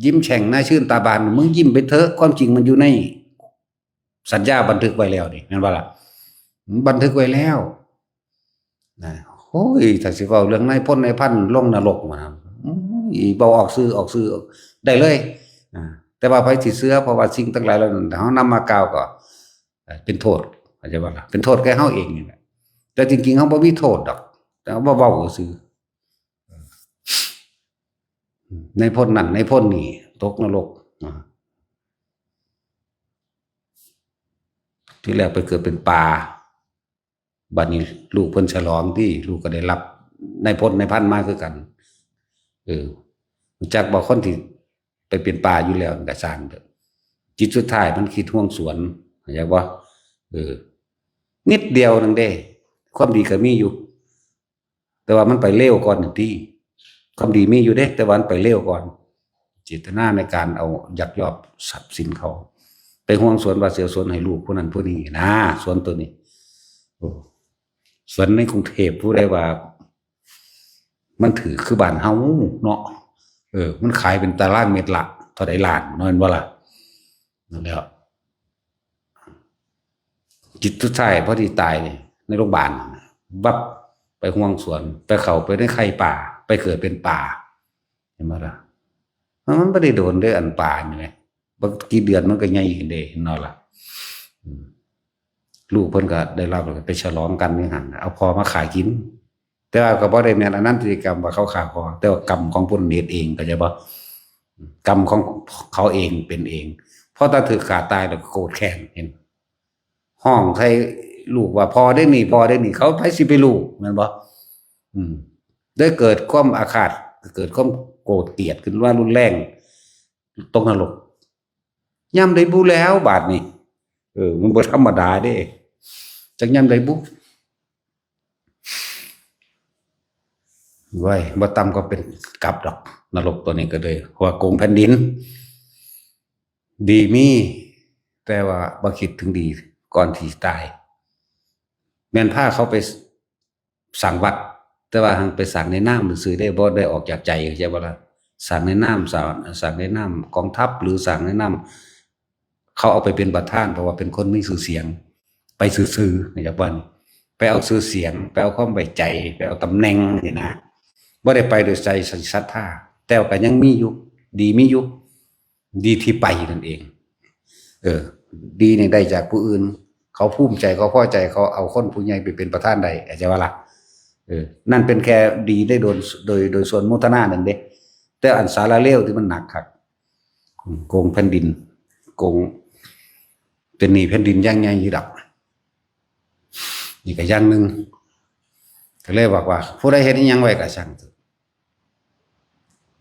ยิ้มแฉ่งหน้าชื่นตาบานมึงยิ้มไปเถอะความจริงมันอยู่ในสัญญาบันทึกไว้แล้วนี่แม่นบ่ล่ะบันทึกไว้แล้วนะโอ้ยถ้าสิเว้าเรื่องนายพลนายพันลงนรกมาเว้าออกสื่อได้เลยแต่ว่าไผสิเชื่อเพราะว่าสิ่งทั้งหลายเหล่านั้นเฮานำมากล่าวก็เป็นโทษเข้าใจบ่ล่ะเป็นโทษแก่เฮาเองนี่แหละแต่จริงๆเฮาบ่มีโทษดอกแต่ว่าเว้าซื่อในพ้นนั่นในพ้นนี่ตกนรกที่แรกไปเกิดเป็นปลาบัดนี้ลูกเพิ่นฉลองที่ลูกก็ได้รับในพ้นในพันมาคือกันจากบอกคนที่ไปเป็นปลาอยู่แล้วก็สร้างเถอะจิตสุดท้ายมันคิดห่วงสวนเข้าใจบ่นิดเดียวนึงเด้ความดีก็มีอยู่แต่ว่ามันไปเร็วก่อนหนึ่งที่ความดีมีอยู่เด้แต่วันไปเร็วก่อนเจตนาในการเอายักยอกทรัพย์สินเขาไปห่วงสวนว่าเสียสวนให้ลูกผู้นั้นผู้นี้นะสวนตัวนี้สวนในกรุงเทพผู้ใดว่ามันถือคือบ้านเฮาเนาะมันขายเป็นตารางเมตรละเท่าใดล้านนั่นว่าล่ะนั่นแหละจิตทุกท่ายพอดีตายในโรงพยาบาลวับไปห่วงสวนไปเข้าไปในไข่ป่าไปเกิดเป็นป่าเห็นไหมล่ะมันไม่ได้โดนด้วยอันป่านี่ไงบางกี่เดือนมันก็ใหญ่ขึ้นเด้นั่นล่ะลูกเพิ่นก็ได้รับไปฉลองกันนี่หั่นเอาพอมาขายกินแต่ว่าก็บ่ได้แม่นอันนั้นพฤติกรรมว่าเขาฆ่าพอแต่ว่ากรรมของผู้นั้นเองก็จะบ่กรรมของเขาเองเป็นเองเพราะถ้าถือขาตายแล้วโกรธแค้นเห็นห้องใส่ลูกว่าพอได้นี่เขาไผสิไปรู้แม่นบ่ได้เกิดความอาฆาตเกิดความโกรธเกลียดขึ้นว่ารุนแรงตกนรกย่ำได้บุแล้วบาดนี้มันบ่ธรรมดาเด้จักย่ำได้บุไว้บ่ต่ำก็เป็นกลับดอกนรกตัวนี้ก็เลยว่าโกงแผ่นดินดีมีแต่ว่าบ่คิดถึงดีก่อนที่ตายแม่นพาเขาไปสั่งวัดแต่ว่าหังไปสั่งในน้ำซื่อได้บ่ได้ออกจากใจใช่บ่ล่ะสั่งในน้ำสั่งในน้ำกองทัพหรือสั่งในน้ำเขาเอาไปเป็นประธานเพราะว่าเป็นคนมีชื่อเสียงไปซื่อๆนะครับว่า ไปเอาชื่อเสียงไปเอาความไว้ใจไปเอาตำแหน่งนี่นะบ่ได้ไปโดยใจศรัทธาแต่ก็ยังมีอยู่ดีมีอยู่ดีที่ไปนั่นเองดีนี่ได้จากผู้อื่นเขาภูมิใจเขาพอใจเขาเอาคนผู้ใหญ่ไปเป็นประธานได้อาจจะว่าล่ะนั่นเป็นแค่ดีได้โดยส่วนมุทนานั่นเด้แต่อันสาระเลวที่มันหนักครับโกงแผ่นดินโกงเป็นหนี้แผ่นดินอย่างใหญ่อยู่ดับนี่ก็อย่างหนึ่งก็เลยบอกว่าผู้ใดเฮ็ดอิหยังไว้ก็ช่างเถอะ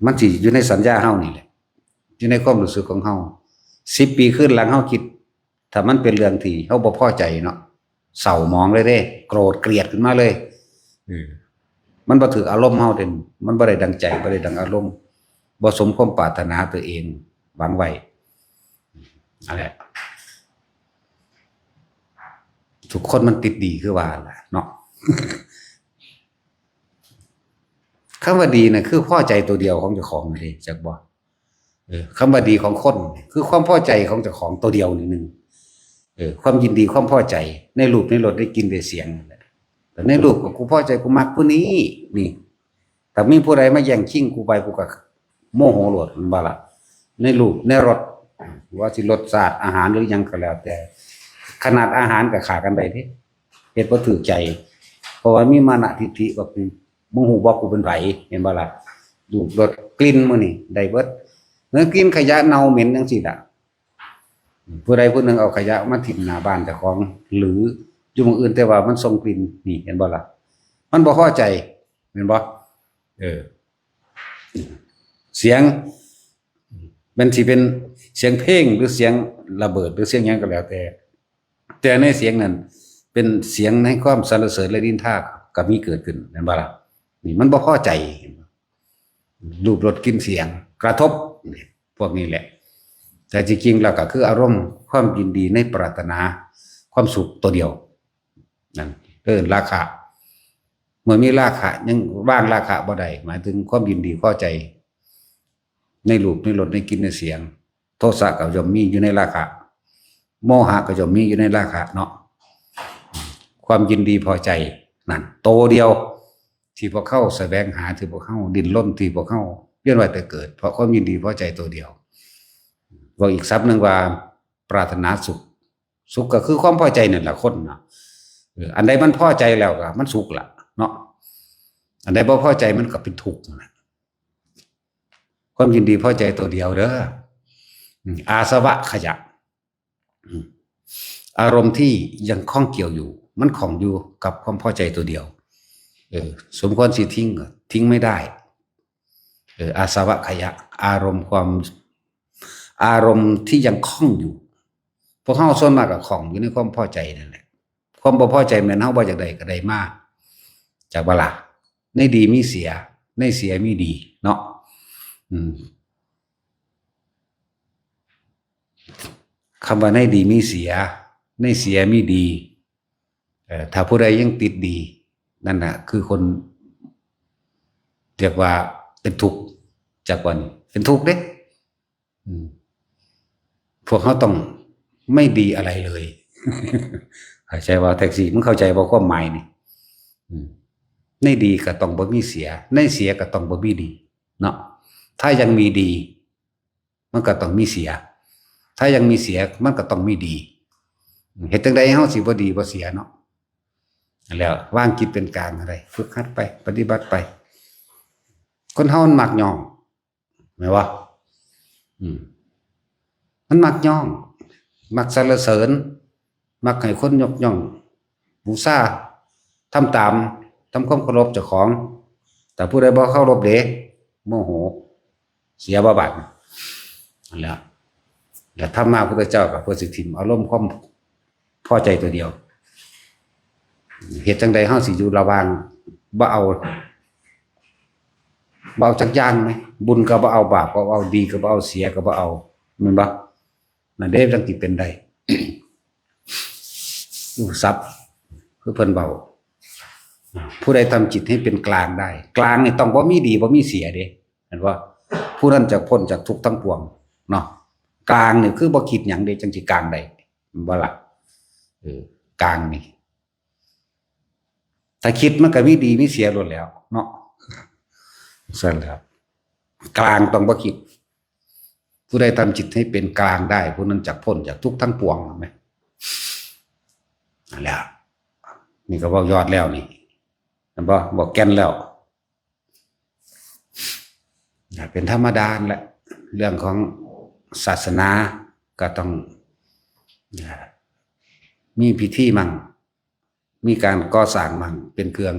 มันสิอยู่ในสัญญาเฮานี่แหละอยู่ในความรู้สึกของเฮา10 ปีขึ้นหลังเฮาคิดถ้ามันเป็นเรื่องที่เฮาบ่พอใจเนาะเศร้าหมองเลยเด้โกรธเกลียดขึ้นมาเลยมันบ่ถืออารมณ์เฮาเด่นมันบ่ได้ดังใจบ่ได้ดังอารมณ์บ่สมความปรารถนาตัวเองหวังไว้นั่นแหละทุกคนมันติดดีคือว่าล่ะเนาะ คำว่าดีน่ะคือพอใจตัวเดียวของเจ้าของนี่จักบ่คำว่าดีของคนคือความพอใจของเจ้าของตัวเดียวนี่นึงความยินดีความพอใจในรูปในรสได้กินได้เสียงแต่ในรูปก็กูพอใจกูมักผู้นี้นี่แต่มีผู้ใดมาแย่งชิงกูไปกูก็โมโหโลดมันบ่ล่ะในรูปในรสว่าสิรสชาติอาหารหรือยังก็แล้วแต่ขนาดอาหารก็ขากันได้เด้เฮ็ดบ่ถูกใจเพราะว่ามีมานะทิฏฐิว่ากูมึงฮู้บ่กูเป็นไผเห็นบ่ล่ะรูปรสกลิ่นมื้อนี่ได้เบิดเนื้อกินขยะเน่าเหม็นจังซี่ล่ะผู้ใดผู้หนึ่งเอาขยะมาทิ้งหน้าบ้านเจ้าของหรืออยู่หม้องอื่นแต่ว่ามันส่งกลิ่นนี่เห็นบ่ล่ะมันบ่พอใจเห็นบ่เสียงมันสิเป็นเสียงเพลงหรือเสียงระเบิดหรือเสียงหยังก็แล้วแต่ในเสียงนั้นเป็นเสียงในความสรรเสริญและดินทาก็มีเกิดขึ้นเห็นบ่ล่ะนี่มันบ่พอใจรูปรสกลิ่นเสียงกระทบพวกนี้แหละแต่จริงๆแล้วก็คืออารมณ์ความยินดีในปรารถนาความสุขตัวเดียวนั่นราคะเมื่อมีราคะยังว่างราคะบ่ได้หมายถึงความยินดีพอใจในรูปในรสในกลิ่นในเสียงโทสะก็ย่อมมีอยู่ในราคะโมหะก็ย่อมมีอยู่ในราคะเนาะความยินดีพอใจนั่นโตเดียวที่พวกเข้าแสวงหาที่พวกเข้าดิ้นรนที่พวกเข้าเวียนว่ายแต่เกิดเพราะความยินดีพอใจตัวเดียวบอกอีกศัพท์หนึ่งว่าปรารถนาสุขก็คือความพอใจนั่นแหละคนเนาะอันใดมันพอใจแล้วก็มันสุขละเนาะอันใดบ่พอใจมันก็เป็นทุกข์นะความยินดีพอใจตัวเดียวเด้ออาสวะขยะอารมณ์ที่ยังคล้องเกี่ยวอยู่มันของอยู่กับความพอใจตัวเดียวสมควรสิทิ้งไม่ได้อาสวะขยะอารมณ์ที่ยังคล้องอยู่พวกเฮาส่วนมากก็คล้องอยู่ในความพอใจนั่นแหละความบ่พอใจแม่นเฮาบ่อยากได้ก็ได้มาจากบ่ล่ะในดีมีเสียในเสียมีดีเนาะคำว่าในดีมีเสียในเสียมีดีถ้าผู้ใดยังติดดีนั่นน่ะคือคนเรียกว่าเป็นทุกข์จากวันเป็นทุกข์เด้พวกเขาต้องไม่ดีอะไรเลยเข้าใจว่าแท็กซี่มึงเข้าใจว่าความหมายนี่ในดีก็ต้องบ่มีเสียในเสียก็ต้องบ่มีดีเนาะถ้ายังมีดีมันก็ต้องมีเสียถ้ายังมีเสียมันก็ต้องมีดีเฮ็ดจังได๋เฮาสิบ่ดีบ่เสียเนาะแล้ววางจิตเป็นกลางอะไรฝึกหัดไปปฏิบัติไปคนเฮามันมักย่องแม่นบ่มันมักย่องมักสรรเสริญมักให้คนยกย่องบูชาทำตามทำความเคารพเจ้าของแต่ผู้ใดบ่เคารพเด้โมโหเสียบ่บาดนั่นแหละแล้วธรรมะพุทธเจ้าก็เพื่อสิทิ่มอารมณ์ความพอใจตัวเดียวเฮ็ดจังใดเฮาสิอยู่ระหว่างบ่เอาจักอย่างมั้ยบุญก็บ่เอาบาปก็บ่เอาดีก็บ่เอาเสียก็บ่เอาแม่นบ่นั่นเด้จังสิเป็นได้ศัพท์คือเพิ่นเว้าผู้ใดทำจิตให้เป็นกลางได้กลางนี่ต้องบ่มีดีบ่มีเสียเด้เห็นบ่ผู้นั้นจะพ้นจากทุกข์ทั้งปวงเนาะกลางนี่คือบ่คิดหยังเด้จังสิกลางได้บ่ล่ะกลางนี่ ถ้าคิดมันก็มีดีมีเสียหมดแล้วเนาะสั่นครับกลางต้องบ่คิดผู้ใดทำจิตให้เป็นกลางได้ผู้นั้นจักพ้นจากทุกข์ทั้งปวงไหมนั่นแหละนี่ก็บอกยอดแล้วนี่บอกแก่นแล้วเป็นธรรมดาแหละเรื่องของศาสนาก็ต้องมีพิธีมั่งมีการก่อสร้างมั่งเป็นเครื่อง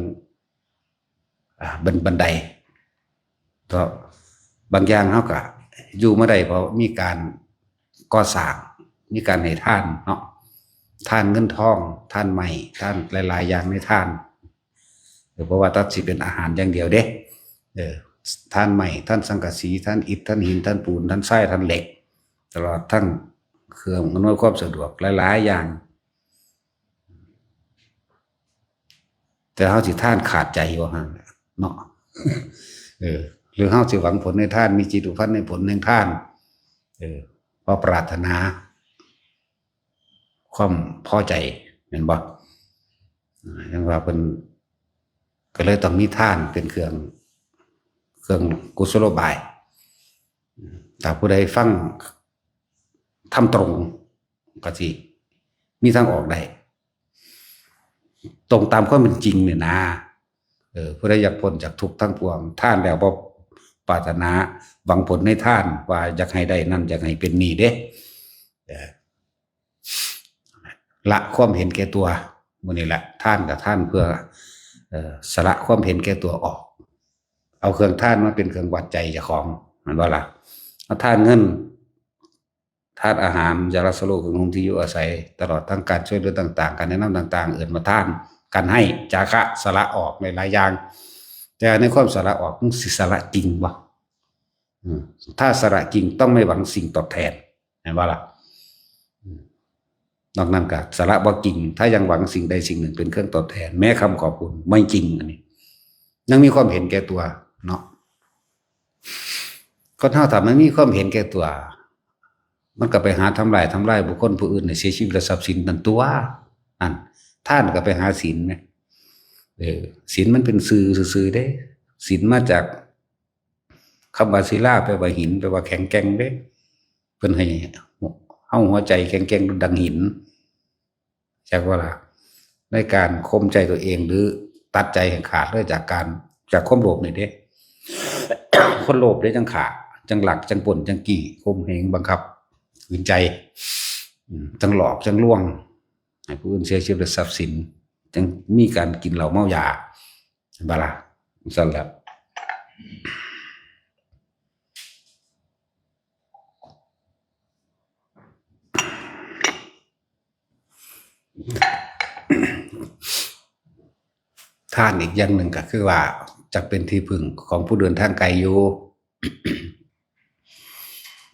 บันไดก็บางอย่างเขาก็อยู่ไม่ได้เพราะมีการก่อสร้างมีการให้ท่านเนาะท่านเงินทองท่านใหม่ท่านหลายๆอย่างในท่านเพราะว่าตัดสิเป็นอาหารอย่างเดียวเด้ท่านใหม่ท่านสังกะสีท่านอิฐท่านหินท่านปูนท่านทรายท่านเหล็กตลอดทั้งเครื่องอำนวยความสะดวกหลายๆอย่างแต่เขาสิท่านขาดใจว่าหั่นเนาะหรือเขาสิหวังผลในท่านมีจิตอุพันธ์ในผลในท่านเพราะปรารถนาความพอใจเห็นบ่ยังว่าเป็นก็เลยต้องมีท่านเป็นเครื่องกุศโลบายถ้าผู้ใดฟังทำตรงก็สิมีทางออกได้ตรงตามความเป็นจริงเนี่ยนะผู้ใดอยากพ้นจากทุกข์ทั้งปวงท่านแล้วบ่ปรารถนาหวังผลในท่านว่าอยากให้ได้นั่นอยากให้เป็นนี่เด้ละความเห็นแก่ตัวมื้อนี้แหละท่านกับท่านเพื่อสละความเห็นแก่ตัวออกเอาเครื่องท่านมาเป็นเครื่องวัดใจเจ้าของมันว่าล่ะเอาท่านเงินท่านอาหารยารัสโลของที่อยู่อาศัยตลอดทั้งการช่วยเหลือต่างๆการแนะนำต่างๆเอื่นมาท่านการให้จาคะสละออกในหลายอย่างแต่ในความสละออกมันสิสละจริงวะถ้าสละจริงต้องไม่หวังสิ่งตอบแทนเห็นว่าล่ะนอกนั้นก็สละบ่จริงถ้ายังหวังสิ่งใดสิ่งหนึ่งเป็นเครื่องตอบแทนแม้คำขอบคุณไม่จริงอันนี้ยังมีความเห็นแก่ตัวเนาะก็เท่ากับมันมีความเห็นแก่ตัวมันก็ไปหาทำลายบุคคลผู้อื่นในเสียชีวิตและทรัพย์สินนั่นตัวอันท่านก็ไปหาศีลไหมศีลมันเป็นซื่อได้ศีลมาจากคำว่าศิลาแปลว่าหินแปลว่าแข็งแกร่งเด้เพิ่นให้เฮาหัวใจแข็งแกร่งดังหินจากว่าล่ะในการข่มใจตัวเองหรือตัดใจให้ขาดเลยจากความโลภนี่เด้ คนโลภได้จังขาจังหลักจังป่นจังกี่ข่มเหงบังคับขืนใจจังหลอกจังล่วงให้ผู้อื่นเสียชีวิตและทรัพย์สินจังมีการกินเหล้าเมายาบาลาสั่นแล้วท่านอีกอย่างหนึ่งก็คือว่าจะเป็นที่พึ่งของผู้เดินทางไกลอยู่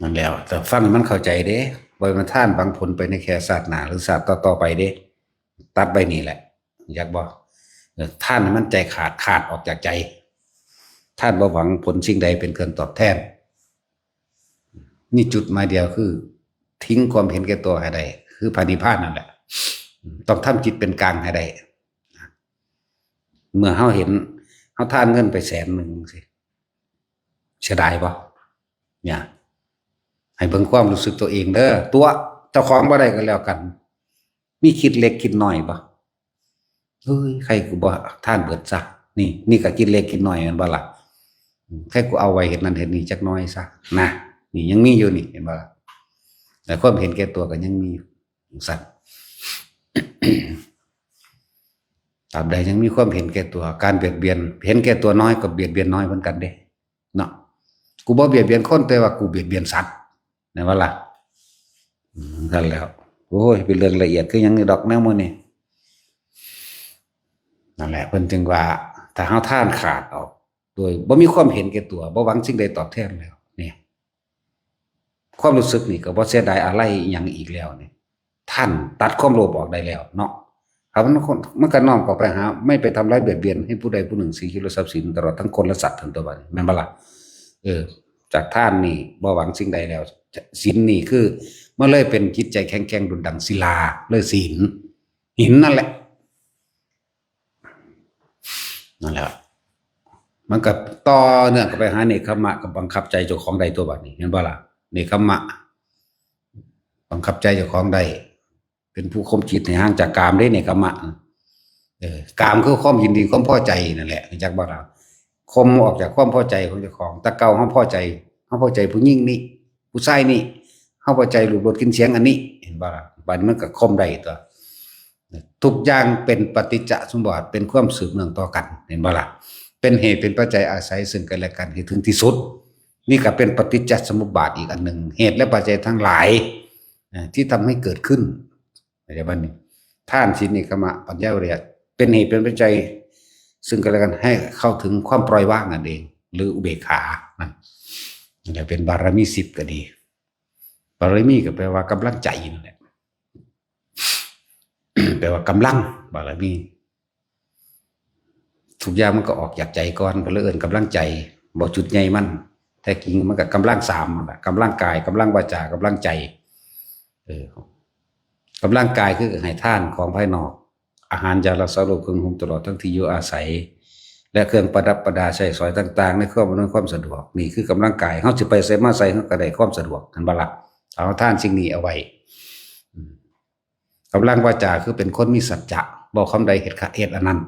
นั่นแล้วแต่ฟังมันเข้าใจเด้ว่ามันท่านบางผลไปในแค่ศาสนาหรือศาสตร์ต่อไปเด้ตัดไปนี่แหละอยากบอกท่านมันใจขาดออกจากใจท่านบ่หวังผลสิ่งใดเป็นเครื่องตอบแทนนี่จุดหมายเดียวคือทิ้งความเห็นแก่ตัวให้ได้คือพระนิพพานนั่นแหละต้องทำจิตเป็นกลางให้ได้เมื่อเขาเห็นเขาท่านเงินไป100,000สิเสียดายปะเนี่ยให้เบิ่งความรู้สึกตัวเองเด้อตัวเจ้าของบ่ได้ก็แล้วกันมีคิดเล็กคิดน้อยปะเฮ้ยใครกูบ่ท่านเบิดซะนี่ก็คิดเล็กคิดน้อยมันบ่ล่ะใครกูเอาไว้เห็นนั่นเห็นนี่จักน้อยซะนะนี่ยังมีอยู่นี่เห็นบ่ล่ะแต่ความเห็นแก่ตัวก็ยังมีอยู่สัตว์ตราบใดยังมีความเห็นแก่ตัวการเบียดเบียนเห็นแก่ตัวน้อยกับเบียดเบียนน้อยเหมือนกันเด้เนาะกูบ่เบียดเบียนคนแต่ว่ากูเบียดเบียนสัตว์นะว่าล่ะนั่นแล้วโอ้ยเป็นเรื่องละเอียดคือยังนี่ดอกแนวมื้อนี้นั่นแหละเพิ่นจึงว่าถ้าเฮาท่านขาดออกโดยบ่มีความเห็นแก่ตัวบ่หวังสิ่งใดตอบแทนแล้วนี่ความรู้สึกนี่ก็บ่เสียดายอะไรอีหยังอีกแล้วนี่ท่านตัดความโลภออกได้แล้วเนาะครับมันก็น้อมเข้าไปหาไม่ไปทำร้ายเบียดเบียนให้ผู้ใดผู้หนึ่งสิ่งที่ทรัพย์สินตลอดทั้งคนและสัตว์ทั้งตัวบัดแม่นบ่ล่ะจากท่านนี่บ่หวังสิ่งใดแล้วศีลนี่คือมันเลยเป็นจิตใจแข็งแกร่งดุจดังศิลาเลยศีลหินนั่นแหละ นั่นแหละมันก็ต่อเนื่องกับไปหาเนคขมะกับบังคับใจเจ้าของใดตัวบัดนี้เห็นบ่ล่ะเนคขมะบังคับใจเจ้าของใดเป็นผู้ข่มจิตให้ห่างจากกามได้เนคขมะกามคือความยินดีความพอใจนั่นแหละจักบ่ล่ะข่มออกจากความพอใจของเจ้าของแต่เก่าเฮาพอใจผู้หญิงนี่ผู้ชายนี่เฮาพอใจรูปรสกลิ่นเสียงอันนี้เห็นบ่ล่ะบัดมันก็ข่มได้ตัวทุกอย่างเป็นปฏิจจสมบัติเป็นความสืบเนื่องต่อกันเห็นบ่ล่ะเป็นเหตุเป็นปัจจัยอาศัยซึ่งกันและกันให้ถึงที่สุดนี่ก็เป็นปฏิจจสมุปบาทอีกอันหนึ่งเหตุและปัจจัยทั้งหลายที่ทำให้เกิดขึ้นในวันนี้ท่านศีลเนคขมะปัญญาวิริยะเป็นเหตุเป็นปัจจัยซึ่งกันและกันให้เข้าถึงความปล่อยวางนั่นเองหรืออุเบกขานั่นจะเป็นบารมี10ก็ดีบารมีก็แปลว่ากำลังใจนั่นแหละ แปลว่ากำลังบารมีทุกอย่างมันก็ออกจากใจก่อนก็เลยเอิ้นกำลังใจบ่จุดใหญ่มันแท้จริงมันก็กำลัง3นั่นแหละกำลังกายกำลังวาจากำลังใจกำลังกายคือให้ทานของภายนอกอาหารยาละสรุปเครื่องหุมตลอดทั้งที่อยู่อาศัยและเครื่องประดับประดาใช้สอยต่างๆในความอำนวยความสะดวกนี่คือกำลังกายเฮาสิไปไสมาไสเฮาก็ได้ความสะดวกนั่นบ่ล่ะเอาทานสิ่งนี้เอาไว้กำลังวาจาคือเป็นคนมีสัจจะบอกคำใดเหตุอันนั้น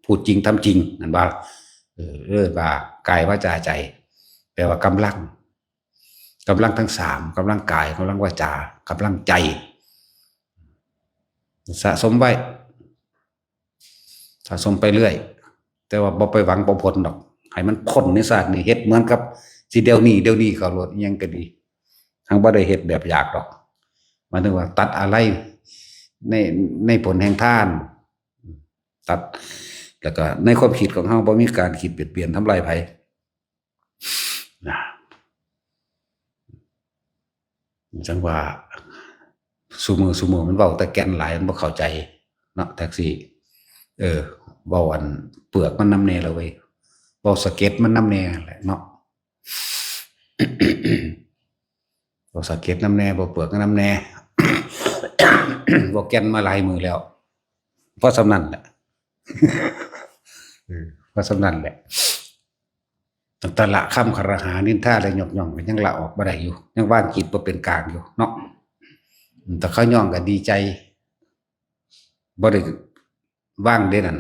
พูดจริงทำจริงนั่นบ่ว่ากายวาจาใจแปลว่ากำลังทั้ง3กำลังกายกำลังวาจากำลังใจสะสมไว้สะสมไปเรื่อยแต่ว่าบ่ไปหวังบ่ผลดอกให้มันพ้นในศาสตร์นี่เฮ็ดเหมือนกับสิเดี๋ยวนี้เขาโลดยังก็ดีทั้งบ่ได้เฮ็ดแบบอยากดอกหมายถึงว่าตัดอะไรในผลแห่งทานตัดแล้วก็ในความคิดของเฮาบ่มีการคิดเปลี่ยนทำลายไผนะจังว่าซุมื้อมันเว้าแต่แก่นหลายมันบ่เข้าใจเนาะแท็กซี่เว้าอันเปลือกมันนำแน่ละเว้ยเว้าสะเก็ดมันนำแน่แหละเนาะ เว้าสะเก็ดนำแน่บ่เปลือกนำแน่ บ่แก่นมาหลายมื้อแล้วเพราะสำนั้นแหละ เพราะสำนั้นแหละตั้งแต่ละคำคารหานินทาและยกย่องก็ยังละออกบ่ได้อยู่ยังว่างจิตบ่เป็นกลางอยู่เนาะแต่เขาย่องก็ดีใจบ่ได้ว่างเด้นั่น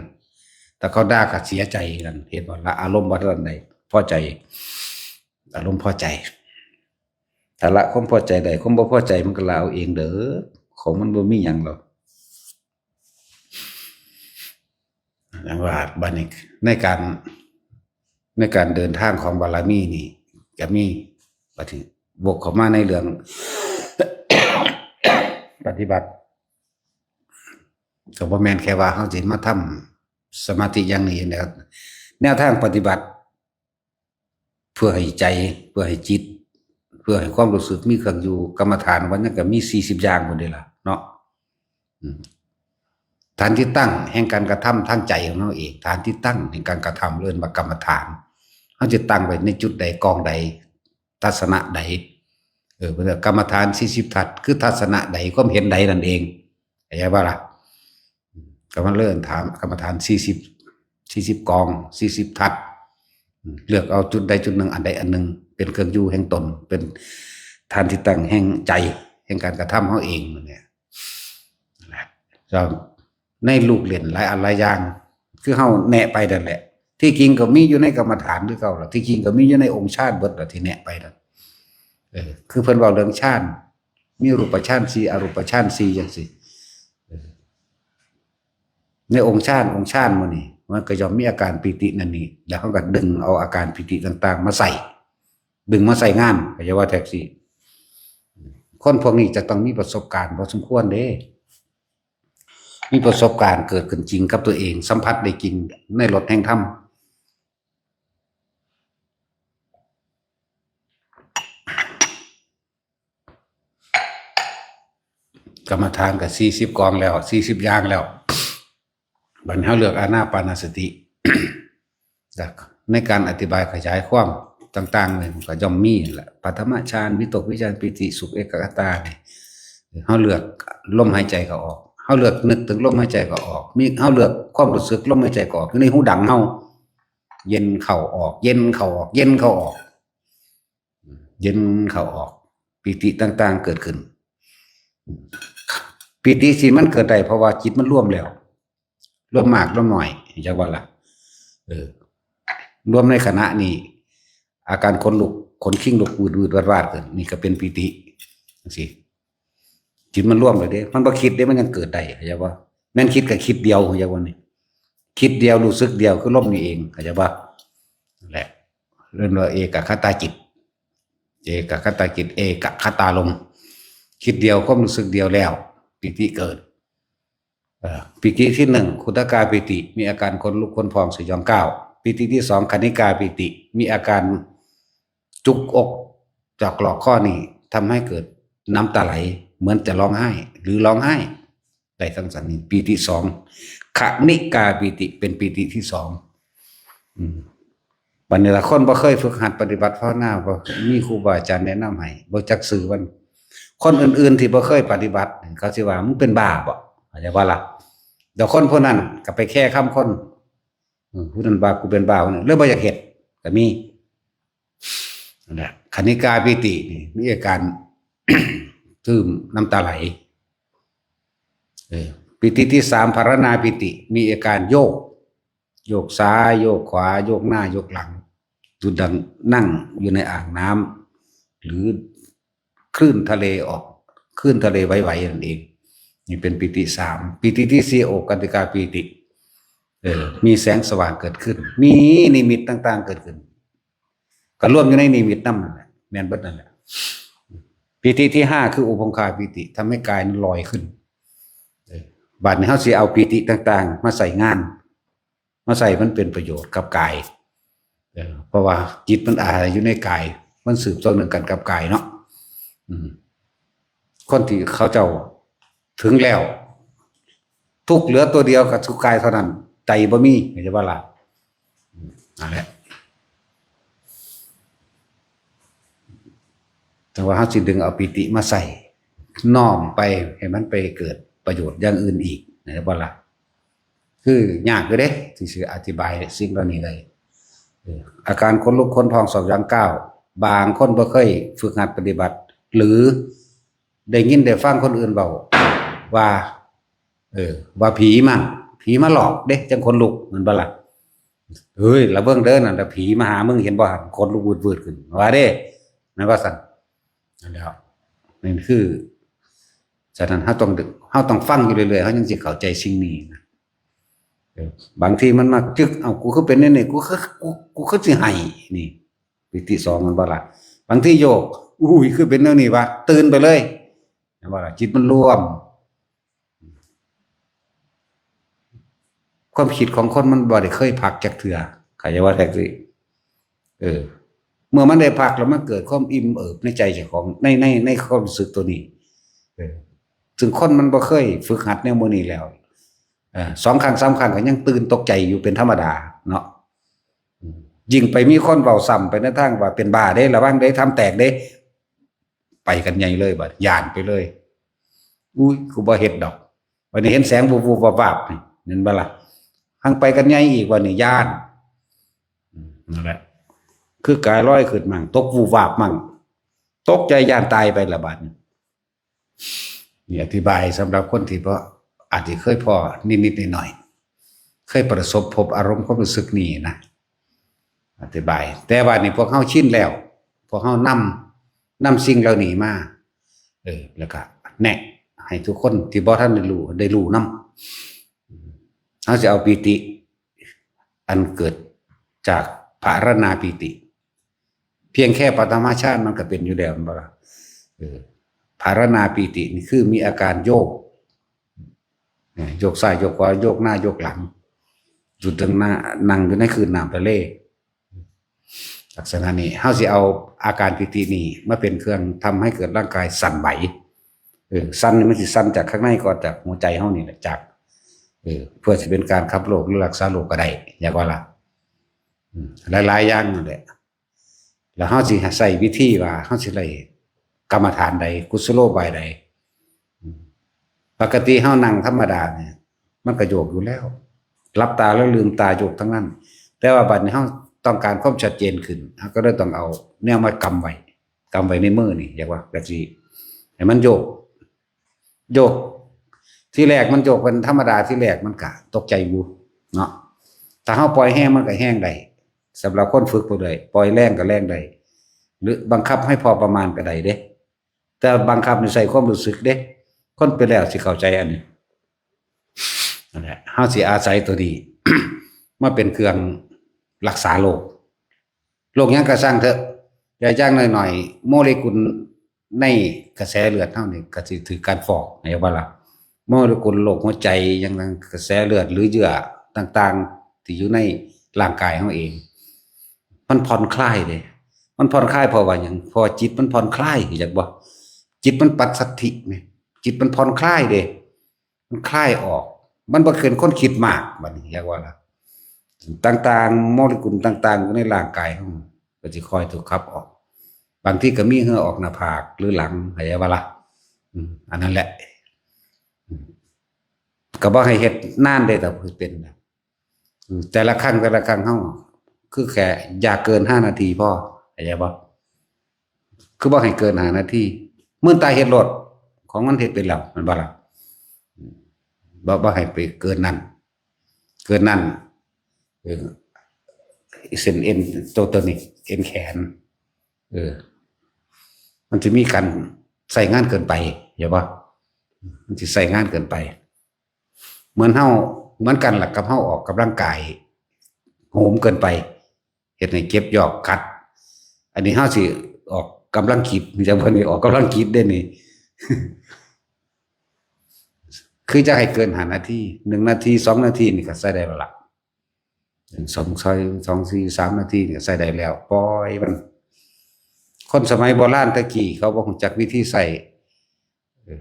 แต่เขาด่าก็เสียใจนั่นเห็นบ่ละอารมณ์บ่ทันใดพอใจอารมณ์พอใจถ้าละความพอใจใดความบ่พอใจมันก็ละเอาเองเด้อของมันบ่มีหยังหรอกดังว่าบัดนี้ในการเดินทางของบารมีนี่จะมีบัดนี้วกเข้ามาในเรื่อง ปฏิบัติก็บ่แม่นแค่ว่าเฮาสิมาทำสมาธิอย่างนี้นะครับแนวทางปฏิบัติเพื่อให้ใจเพื่อให้จิตเพื่อให้ความรู้สึกมีเครื่องอยู่กรรมฐานวันนั้นก็มี40อย่างหมดเลยล่ะเนาะฐานที่ตั้งแห่งการกระทำทางใจของเราเองฐานที่ตั้งแห่งการกระทำเรื่องว่ากรรมฐานเฮาจะตั้งไว้ในจุดใดกองใดทัศนะใดเพิ่นกรรมฐาน40ทัศคือทัศนะใดความเห็นใดนั่นเองเข้าใจบ่ล่ะก็มันเริ่มถามกรรมฐาน40กอง40ทัศเลือกเอาจุดใดจุดหนึ่งอันใดอันหนึ่งเป็นเครื่องอยู่แห่งตนเป็นฐานที่ตั้งแห่งใจแห่งการกระทำเฮาเองเนี่ยนะในลูกเล่นหลายอันหลายอย่างคือเฮาแนะไปนั่นแหละที่จริงก็มีอยู่ในกรรมฐานคือเก่าล่ะที่จริงก็มีอยู่ในองค์ฌานเบิดล่ะที่แนะไปนั่นคือเพิ่นเว้าเรื่องฌานมีรูปฌาน4อรูปฌาน4จังซี่ในองค์ฌานมื้อนี้มันก็ย่อมมีอาการปิตินั่นนี่แล้วเขาก็ดึงเอาอาการปิติต่างๆมาใส่ดึงมาใส่งานก็จะว่าแท็กซี่คนพวกนี้จะต้องมีประสบการณ์พอสมควรเด้มีประสบการณ์เกิดขึ้นจริงกับตัวเองสัมผัสได้จริงในรถแห่งธรรมกรรมฐานก็40กองแล้ว40อย่างแล้วบัดนี้เฮาเลือกอานาปานสติ ในการอธิบายขยายความต่างๆเนี่ยก็ย่อมมีแหละปฐมฌานวิตกวิจารปิติสุขเอกคตาเนี่ยเฮาเลือกลมหายใจก็ออกเฮาเลือกนึกถึงลมหายใจก็ออกมีเฮาเลือกความรู้สึกลมหายใจก็ออกอยู่ในหูดังเฮา เย็นเข้าออกเย็นเข้าออกเย็นเข้าออกเย็นเข้าออกปิติต่างๆเกิดขึ้นปิติสิมันเกิดได้เพราะว่าจิตมันร่วมแล้วร่วมมากร่วมหน่อยจักว่าล่ะรวมในขณะนี้อาการขนลุกขนขิ้งลุกวืดวาดเกิดนี่ก็เป็นปิติสิจิตมันร่วมเลยเด้มันบ่คิดเด้มันยังเกิดได้เข้าใจบ่แม่นคิดก็คิดเดียวเข้าใจบ่นี่คิดเดียวรู้สึกเดียวคือลมนี่เองเข้าใจบ่นั่นแหละเรื่องว่าเอกคตาจิตเอกคตาจิตเอกคตาลมคิดเดียวความรู้สึกเดียวแล้วปิติเกิดปิติที่1ขุทกาปิติมีอาการขนลุกขนพองสยองก้าวปิติที่2คณิกาปิติมีอาการจุกอกจากหลอกข้อนี้ทำให้เกิดน้ำตาไหลเหมือนจะร้องไห้หรือร้องไห้ได้ทั้งสันนี้ปิติ2คณิกาปิติเป็นปิติที่2บัดนี้ละคนบ่เคยฝึกหัดปฏิบัติภาวนาบ่มีครูบาอาจารย์แนะนำให้บ่จักสื่อมันคนอื่นๆที่บ่เคยปฏิบัติเขาสิว่ามึงเป็นบ้าบ่เข้าใจบ่ล่ะเดี๋ยวคนพวกนั้นก็ไปแค่คำคนผู้นั้นว่ากูเป็นบ้าเนี่ยเรื่องบ่อยากเฮ็ดก็มีนั่นแหละคณิกาปิตินี่มีอาการ ตื้มน้ำตาไหลปิติที่3ภารณาปิติมีอาการโยกซ้ายโยกขวาโยกหน้าโยกหลังจุดดังนั่งอยู่ในอ่างน้ำหรือคลื่นทะเลออกคลื่นทะเลไหวๆนั่นเองนี่เป็นปิติ3ปิติที่4โอกันติกาปิติมีแสงสว่างเกิดขึ้นมีนิมิตต่างๆเกิดขึ้นก็รวมอยู่ในนิมิตนั่นแหละแม่นเบิดนั่นแหละปิติที่5คืออุปงคาปิติทำให้กายลอยขึ้นบัดนี้เฮาสิเอาปิติต่างๆมาใส่งานมาใส่มันเป็นประโยชน์กับกายเพราะว่าจิตมันอาศัยอยู่ในกายมันสืบต่อเนื่องกันกับกายเนาะคนที่เขาเจ้าถึงแล้วทุกเหลือตัวเดียวกับทุกกายเท่านั้นใจบ่มีเข้าใจบ่ล่ะนั่นแหละแต่ว่าเฮาสิดึงเอาปิติมาใส่น้อมไปให้มันไปเกิดประโยชน์อย่างอื่นอีกเข้าใจบ่ล่ะคือยากอยู่เด้ที่สิอธิบายสิ่งเหล่านี้ได้อาการขนลุกขนพองสองอย่างก้าวบางคนบ่เคยฝึกหัดปฏิบัติหรือได้ยินได้ฟังคนอื่นเว้าว่าว่าผีมาหลอกเด้จังคนลุกเหมือนบ่ล่ะเฮ้ยละเบิ่งเด้อนั่นน่ะผีมาหามึงเห็นบ่หั่นคนลุกวืดๆขึ้นว่าเด้นั่นว่าซั่นนั่นแหละนั่นคือฉะนั้นเฮาต้องฟังอยู่เรื่อยๆเฮาจึงสิเข้าใจสิ่งนี้นะบางทีมันมาจึกเอากูคือเป็นนี่กูคือสิให้นี่ปิติ2มันบ่ล่ะบางทีโยกอุ้ยคือเป็นแนวนี้วะตื่นไปเลยนะบ่ล่ะจิตมันรวมความคิดของคนมันบ่ได้เคยพักจักเทื่อเข้าใจว่าแท้สิเมื่อมันได้พักแล้วมันเกิดความอิ่มเอิบในใจเจ้าของในความรู้สึกตัวนี้ซึ่งคนมันบ่เคยฝึกหัดแนวมื้อนี้แล้ว2ครั้ง3ครั้งก็ยังตื่นตกใจอยู่เป็นธรรมดาเนาะยิ่งไปมีคนเว้าซ้ำไปในทางว่าเป็นบ้าเด้ระวังเด้ทำแตกเด้ไปกันใหญ่เลยบัดย้านไปเลยอุ้ยกูบ่เฮ็ดดอกวันนี้เห็นแสงวูบๆวาบๆนี่เห็นบ่ล่ะหังไปกันใหญ่อีกวันนี้ย้านนั่นแหละคือกายลอยขึ้นมั่งตกวูบวาบมั่งตกใจย้านตายไปละบัดนี่อธิบายสำหรับคนที่บ่อาจจะเคยพอนิดๆหน่อยๆเคยประสบพบอารมณ์ความรู้สึกนี้นะอธิบายแต่ว่านี่พวกเฮาชินแล้วพวกเฮานำสิ่งเหล่านี้มาแล้วก็แนะให้ทุกคนที่บ่ทันได้รู้นำเฮาสิเอาปิติอันเกิดจากภารณาปิติเพียงแค่ปฐมฌานมันก็เป็นอยู่แล้วบ่ล่ะภารณาปิตินี่คือมีอาการโยกซ้ายโยกขวาโยกหน้าโยกหลังจุดตรงหน้านั่งอยู่ในคืนน้ำทะเลลักษณะนี้เฮาสิเอาอาการปิตินี้มาเป็นเครื่องทำให้เกิดร่างกายสั่นไหวสั่นนี่มันสิสั่นจากข้างในก่อนจากหัวใจเฮานี่แหละจากเพื่อจะเป็นการขับโรคหรือรักษาโรคก็ได้อย่างว่าล่ะหลายๆอย่างนั่นแหละแล้วเฮาสิใช้วิธีว่าเฮาสิได้กรรมฐานใดกุศโลบายใดปกติเฮานั่งธรรมดาเนี่ยมันก็โยกอยู่แล้วหลับตาแล้วลืมตาโยกทั้งนั้น แต่ว่าบัดนี้เฮาต้องการความชัดเจนขึ้นเฮาก็เลยต้องเอาแนวมากำไว้ในมือนี่เรียกว่าก็สิให้มันโยกที่แรกมันโยกเป็นธรรมดาที่แรกมันก็ตกใจอยู่เนาะถ้าเฮาปล่อยแห้งมันก็แห้งได้สำหรับคนฝึกบ่ได้ปล่อยแรงก็แรงได้หรือบังคับให้พอประมาณก็ได้เด้แต่บังคับนี่ใส่ความรู้สึกเด้คนไปแล้วสิเข้าใจอันนี้นั่นแหละเฮาสิอาศัยตัวนี้ มาเป็นเครื่องรักษาโรคหยังก็สร้างเถอะอย่าย่างหน่อยๆโมเลกุลในกระแสเลือดเฮานี่ก็สิถือการฟอกให้ว่าล่ะโมเลกุลโรคหัวใจอย่างนั้นกระแสเลือดหรือเยื่อต่างๆที่อยู่ในร่างกายเฮาเองมันผ่อนคลายเด้มันผ่อนคลายเพราะว่าหยังเพราะจิตมันผ่อนคลายอยากบ่จิตมันปัสสัทธิแม่จิตมันผ่อนคลายเด้มันคลายออกมันบ่คือคนคิดมากบัดนี้อยากว่าล่ะต่างๆโมเลกุลต่างๆอยู่ในร่างกายเฮาก็สิค่อยถูกขับออกบางทีก็มีเหงื่อออกหน้าผากหรือหลังเข้าใจบ่ล่ะอันนั้นแหละก็บ่ให้เฮ็ดนานเด้ถ้าเป็นแต่ละครั้งเฮาคือแค่อย่าเกิน5นาทีพอเข้าใจบ่คือบ่ให้เกิน5นาทีมื้อตายเฮ็ดรถของมันเฮ็ดเป็นแล้วมันบ่ล่ะบ่ให้ไปเกินนั้นเส้นเอ็นตัวนี้เอ็นแขนมันจะมีการใส่งานเกินไปอย่าบ่มันจะใส่งานเกินไปเหมือนกันล่ะกับเฮาออกกำลังกายโหมเกินไปเฮ็ดให้เจ็บยอกคัดอันนี้เฮาสิออกกำลังคิดจังเพิ่นนี่ออกกำลังคิดได้นี่ คือจะให้เกิน5นาที1นาที2นาทีนี่ก็ใช้ได้แล้วล่ะ2 4 3นาทีนี่ก็ใช้ได้แล้วปล่อยมันคนสมัยโบราณตะกี้เขาบ่รู้จักวิธีใช้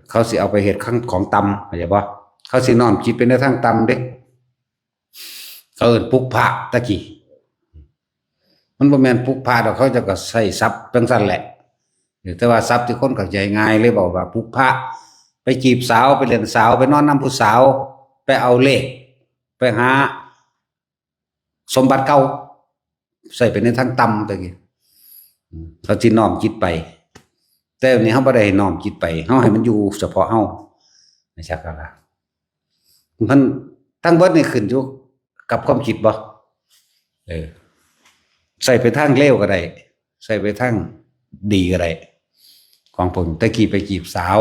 เขาสิเอาไปเฮ็ดของต่ำเข้าใจบ่เขาสิน้อมจิตไปในทางต่ำเด้เขาเอิ้นปลุกพระตะกี้มันบ่แม่นปลุกพระดอกเขาจะก็ใช้ศัพท์จังซั่นแหละแต่ว่าศัพท์ที่คนเข้าใจง่ายเลยบอกว่าปลุกพระไปจีบสาวไปเล่นสาวไปนอนน้ำผู้สาวไปเอาเลขไปหาสมบัติเก่าใส่ไปในทางต่ำตะกี้เขาสิน้อมจิตไปแต่อันนี้เฮาบ่ได้น้อมจิตไปเฮาให้มันอยู่เฉพาะเฮาไม่ใช่ก็ล่ะมันทั้งเบิดนี่ขึ้นอยู่กับความคิดบ่ใส่ไปทางเลวก็ได้ใส่ไปทางดีก็ได้ของผมตะกี้ไปจีบสาว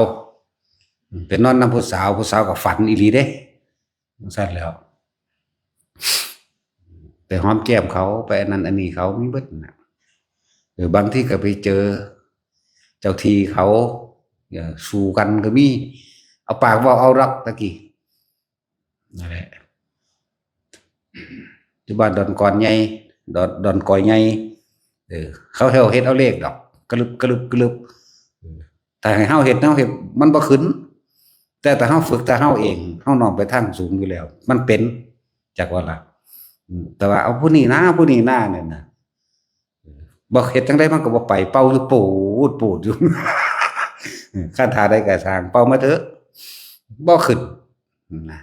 เป็นนอนน้ำผู้สาวก็ฝันอีหลีเด้สั่นแล้วไปหอมแก้มเขาไปอันนั้นอันนี้เขามีเบิดน่ะหรือบางที่ก็ไปเจอเจ้าทีเขาสู้กันก็มีเอาปากว่าเอารักตะกี้นั่นแหละอยู่บ้านดอนก่อนใหญ่ดอนก่อยใหญ่เขาเฮ็ดเอาเลขดอกกระลึบแต่ให้เฮาเฮ็ดมันบ่ขึ้นแต่เฮาฝึกแต่เฮาเองเฮาน้อมไปทางสูงอยู่แล้วมันเป็นจักว่าล่ะแต่ว่าเอาผู้นี้นะเนี่ยนะบ่เฮ็ดจังได๋มันก็บ่ไปเป่าอยู่ปูดอยู่ คันท่าใดก็สร้างเป่ามาเถอะบ่ขึ้นนะ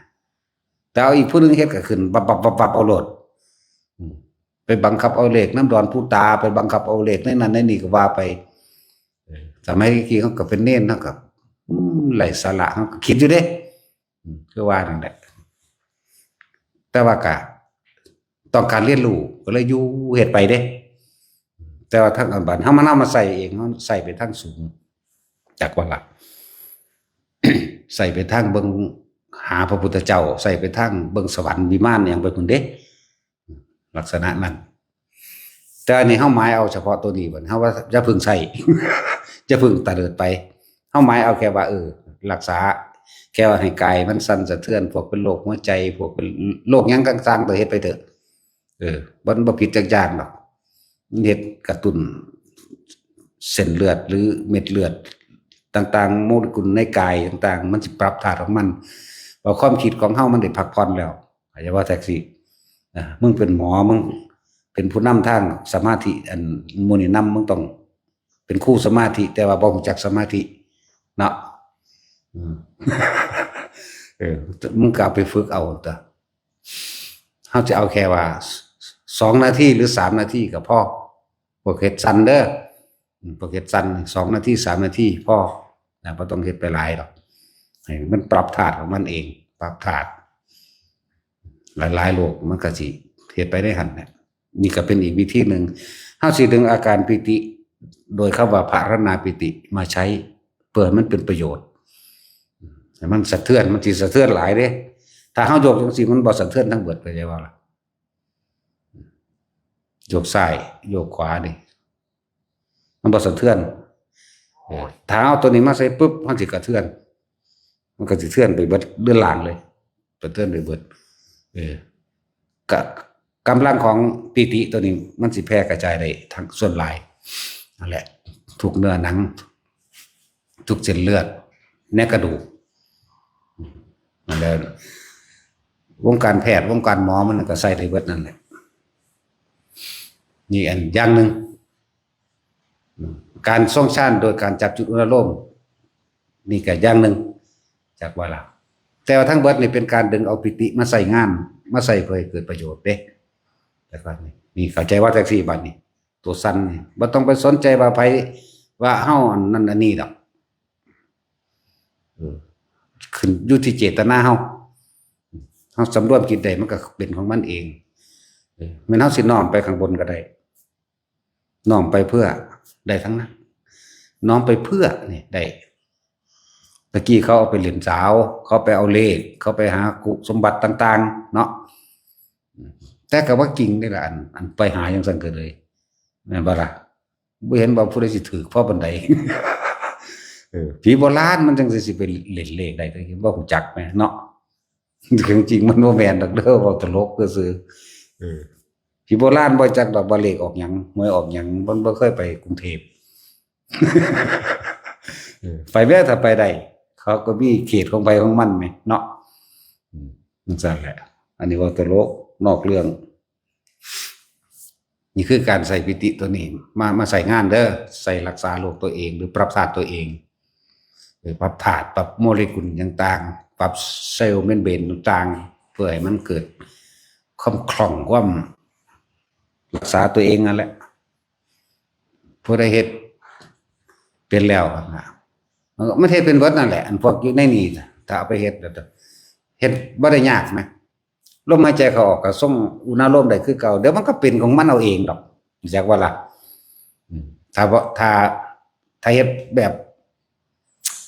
แต่เอาอีกผู้นึงเฮ็ดก็ขึ้นบับเอาโลดไปบังคับเอาเลขน้ำดอนผู้ตาไปบังคับเอาเลขในนั้นในนี่ก็ว่าไปสมัยกี้เขาก็เป็นเน้นเฮาก็ไร้สาระเฮาก็คิดอยู่เด้คือว่านั่นแหละแต่ว่าก็ต้องการเรียนรู้ก็เลยอยู่เฮ็ดไปเด้แต่ว่าทางอันบัดเฮามานำมาใส่เองเฮาใส่ไปทางสูงจักว่าล่ะ ใส่ไปทางเบิ่งหาพระพุทธเจ้าใส่ไปทางเบิ่งสวรรค์วิมานหยังไปพุ่นเด้ลักษณะนั้นแต่อันนี้เฮาหมายเอาเฉพาะตัวนี้เพิ่นเฮาว่าอย่าพึ่งใช้ จะพึ่งตะเลิดไปเฮาหมายเอาแค่ว่ารักษาแค่ว่าให้กายมันสั่นสะเทือนพวกเป็นโรคหัวใจพวกเป็นโรคหยังต่างๆตัวเฮ็ดไปเถอะบ่ผิดจักอย่างดอกเฮ็ดกระตุ้นเส้นเลือดหรือเม็ดเลือดต่างๆโมเลกุลในกายต่างๆมันสิปรับธาตุของมันพอความคิดของเฮามันได้พักผ่อนแล้วอาจจะว่าแท็กซี่มึงเป็นหมอมึงเป็นผู้นำทางสมาธิอันหมู่นี่นำมึงต้องเป็นครูสมาธิแต่ว่าบ่รู้จักสมาธิเนาะมึงก็เอาไปฝึกเอาเถอะเฮาจะเอาแค่ว่า 2 นาทีหรือ3 นาทีก็พอพวกเฮ็ดสั้นเด้อพวกเฮ็ดสั้น2 นาที3 นาทีพอนะบ่ต้องเฮ็ดไปหลายหรอกให้มันปรับธาตุของมันเองปรับธาตุหลายๆโลกมันก็สิเฮ็ดไปได้หั่นแหละนี่ก็เป็นอีกวิธีหนึ่งเฮาสิดึงอาการปิติโดยคำว่าภารณาปิติมาใช้เพื่อมันเป็นประโยชน์มันสะเทือนมันสิสะเทือนหลายเด้ถ้าเฮาโยกจังซี่มันบ่สะเทือนทั้งเบิดไปได้ว่าล่ะโยกซ้ายโยกขวานี่มันบ่สะเทือนถ้าเอาตัวนี้มาใส่ปุ๊บมันสิกระเทือนมันก็สิเทือนไปเบิดเดือนหลังเลยสะเทือนไปเบิดกะกำลังของปิติตัวนี้มันสิแพร่กระจายได้ทั้งส่วนหลายนั่นแหละทุกเนื้อหนังทุกเส้นเลือดในกระดูกนั่นแหละวงการแพทย์วงการหมอมันก็ใส่ได้เบิดนั่นแหละนี่อันอย่างหนึ่งการทรงฌานโดยการจับจุดอุณโลมนี่ก็อย่างหนึ่งจากว่าล่ะแต่ว่าทั้งเบิดนี่เป็นการดึงเอาปิติมาใส่งานมาใส่เพื่อให้เกิดประโยชน์เด้แต่ว่านี่เข้าใจว่าแท็กซี่บัดนี้ตัวสั้นนี่บ่ต้องไปสนใจว่าไผว่าเฮาอันนั้นอันนี้ดอกขึ้นอยู่ที่เจตนาเฮาสำรวมจิตได้มันก็เป็นของมันเองแม่นเฮาสิน้อมไปข้างบนก็ได้น้อมไปเพื่อได้ทั้งนั้นน้อมไปเพื่อนี่ได้ตะกี้เขาเอาไปเล่นสาวเขาไปเอาเลขเขาไปหากุสมบัติต่างๆเนาะแต่ก็ว่าจริงนี่ล่ะอันไปหาจังซั่นก็เลยแม่นบ่ล่ะบ่เห็นว่าผู้ใดสิถูกเพราะปานใดผีโบราณมันจังสิไปเล่นเลขได้แต่บ่ฮู้จักแม่เนาะจริงๆมันบ่แม่นดอกเด้อเว้าตลกซื่อผีโบราณบ่จักดอกว่าเลขออกหยังหวยออกหยังบ่เคยไปกรุงเทพไปแม้ถ้าไปได้เขาก็มีเขตของไปของมันแม่เนาะนั่นซั่นแหละอันนี้เว้าตลกนอกเรื่องนี่คือการใส่ปิติตัวนี้มาใส่งานเด้อใส่รักษาโรคตัวเองหรือปรับธาตุตัวเองหรือปรับธาตุปรับโมเลกุลต่างๆปรับเซลล์เมมเบรนต่างๆเพื่อให้มันเกิดความคล่องความรักษาตัวเองนั่นแหละผู้ใดเฮ็ดเป็นแล้วนะมันก็ไม่ใช่เป็นเบิดนั่นแหละอันพวกอยู่ในนี่ถ้าเอาไปเฮ็ดบ่ได้ยากนะลมหายใจเข้าออกก็ส่งอุณหภูมิได้คือเก่าเดี๋ยวมันก็เป็นของมันเอาเองดอกจักว่าล่ะถ้าเฮ็ดแบบ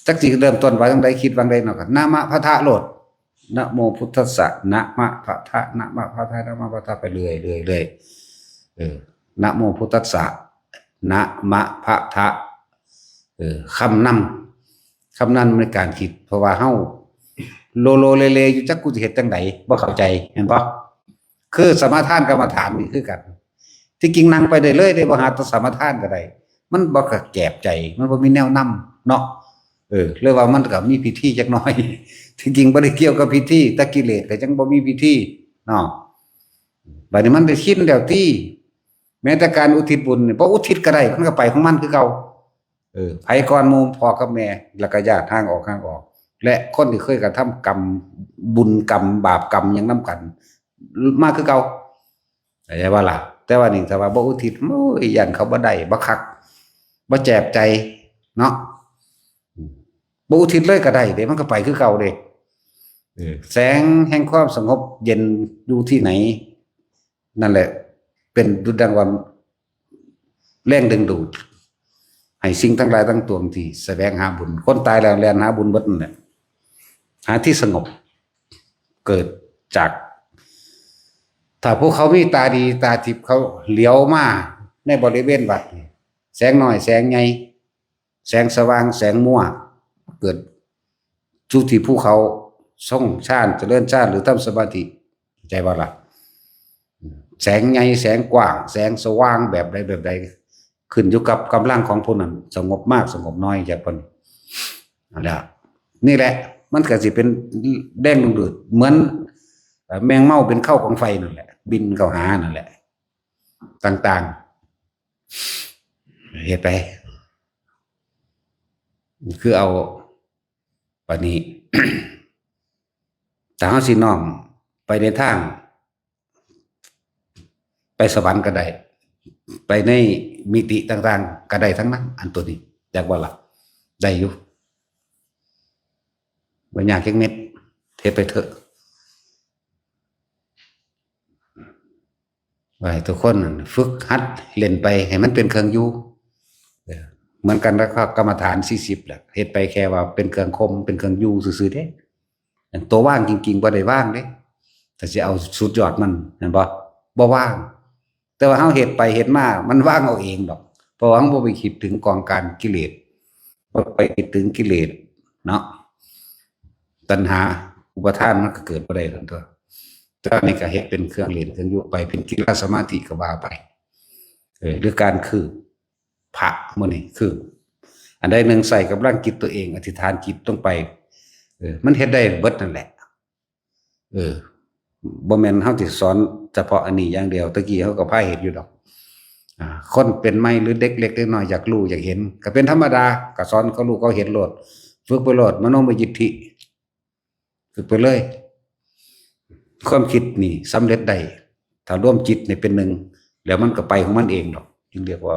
จักสิเริ่มต้นว่าจังไดคิดว่าจังไดเนาะก็นะมะพะทะโลดนะโมพุทธัสสะนะมะพะทะนะมะพะทะนะมะพะทะไปเรื่อยนะโมพุทธัสสะนะมะพะทะคำนำในการคิดเพราะว่าเฮาโลโลเลอยู่จักกูสิเฮ็ดจังไดบ่เข้าใจเห็นบ่คือสมาทานกรรมฐานนี่คือกันที่จริงนั่งไปได้เลยได้บ่หาตสมาทานก็ได้มันบ่กระแกบใจมันบ่มีแนวนำเนาะเรียกว่ามันก็มีพิธีจักหน่อยที่จริงบ่ได้เกี่ยวกับพิธีแต่กิเลสก็จังบ่มีพิธีเนาะบัดนี้มันได้ชินแล้วที่แม้แต่การอุทิศบุญนี่บ่อุทิศก็ได้มันก็ไปของมันคือเก่าไผก่อนหมู่พ่อกับแม่แล้วก็ญาติทางออกและคนที่เคยกระทำกรรมบุญกรรมบาปกรรมยังนํกันมาคือเก่าเข้าใจว่าล่ะแต่ว่านี่ถ้าว่าบ่อุทิศโอ้ยยันเขาบ่ได้บ่คักบ่แจบใจเนาะบ่อุทิศเลยก็ได้เด้มันก็ไปคือเก่าเด้แสงแห่งความสงบเย็นอยู่ที่ไหนนั่นแหละเป็นดุจดังว่าแรงดึงดูดให้สิ่งทั้งหลายทั้งปวงที่แสวงหาบุญคนตายแล้วแล่นหาบุญเบิดนั่นแหละหาที่สงบเกิดจากถ้าพวกเขามีตาดีตาทิพย์เขาเหลียวมาในบริเวณวัดแสงน้อยแสงใหญ่แสงสว่างแสงมั่วเกิดจุที่ภูเขาทรงฌานเจริญฌานหรือทำสมาธิใจว่าล่ะแสงใหญ่แสงกว้างแสงสว่างแบบใดขึ้นอยู่กับกำลังของผู้นั้นสงบมากสงบน้อยจากคนนี่แหละมันก็สิเป็นแดงดูดเหมือนแมงเม่าเป็นเข้าของไฟนั่นแหละบินเข้าหานั่นแหละต่างๆเหตุไปคือเอาปานนี้ แต่เฮาสิน้อมไปในทาง ไปสวรรค์ก็ได้ไปในมิติต่างๆก็ได้ทั้งนั้นอันตัวนี้จากว่าล่ะได้อยู่บ่ยากจักเม็ดเทไปเถอะไว้ทุกคนฝึกหัดเล่นไปให้มันเป็นเครื่องอยู่เหมือนกันแล้วก็กรรมฐาน40แหละเฮ็ดไปแค่ว่าเป็นเครื่องคมเป็นเครื่องอยู่ซื่อๆเด้ตัวว่างจริงๆบ่ได้ว่างเด้ถ้าสิเอาสุดยอดมันเห็นบ่ว่างแต่ว่าเฮาเฮ็ดไปเฮ็ดมามันว่างเอาเองดอกเพราะว่าเฮาบ่ไปคิดถึงกองการกิเลสบ่ไปคิดถึงกิเลสเนาะตัณหาอุปทานมันก็เกิดบ่ได้ทั้งตัวตอนนี้ก็เฮ็ดเป็นเครื่องเล่นเครื่องอยู่ไปเป็นกีฬาสมาธิก็ว่าไปหรือการคือพระมื้อนี้คืออันใดหนึ่งใส่กับร่างจิตตัวเองอธิษฐานจิตต้องไปมันเฮ็ดได้เบิดนั่นแหละบ่แม่นเฮาสิสอนเฉพาะอันนี้อย่างเดียวตะกี้เฮาก็พาเฮ็ดอยู่ดอกคนเป็นใหม่หรือเด็กเล็กน้อยอยากรู้อยากเห็นก็เป็นธรรมดาก็สอนเขารู้เขาเห็นโลดฝึกไปโลดมโนมยิทธิฝึกไปเลยความคิดนี่สำเร็จได้ถ้าร่วมจิตนี่เป็นหนึ่งแล้วมันก็ไปของมันเองดอกจึงเรียกว่า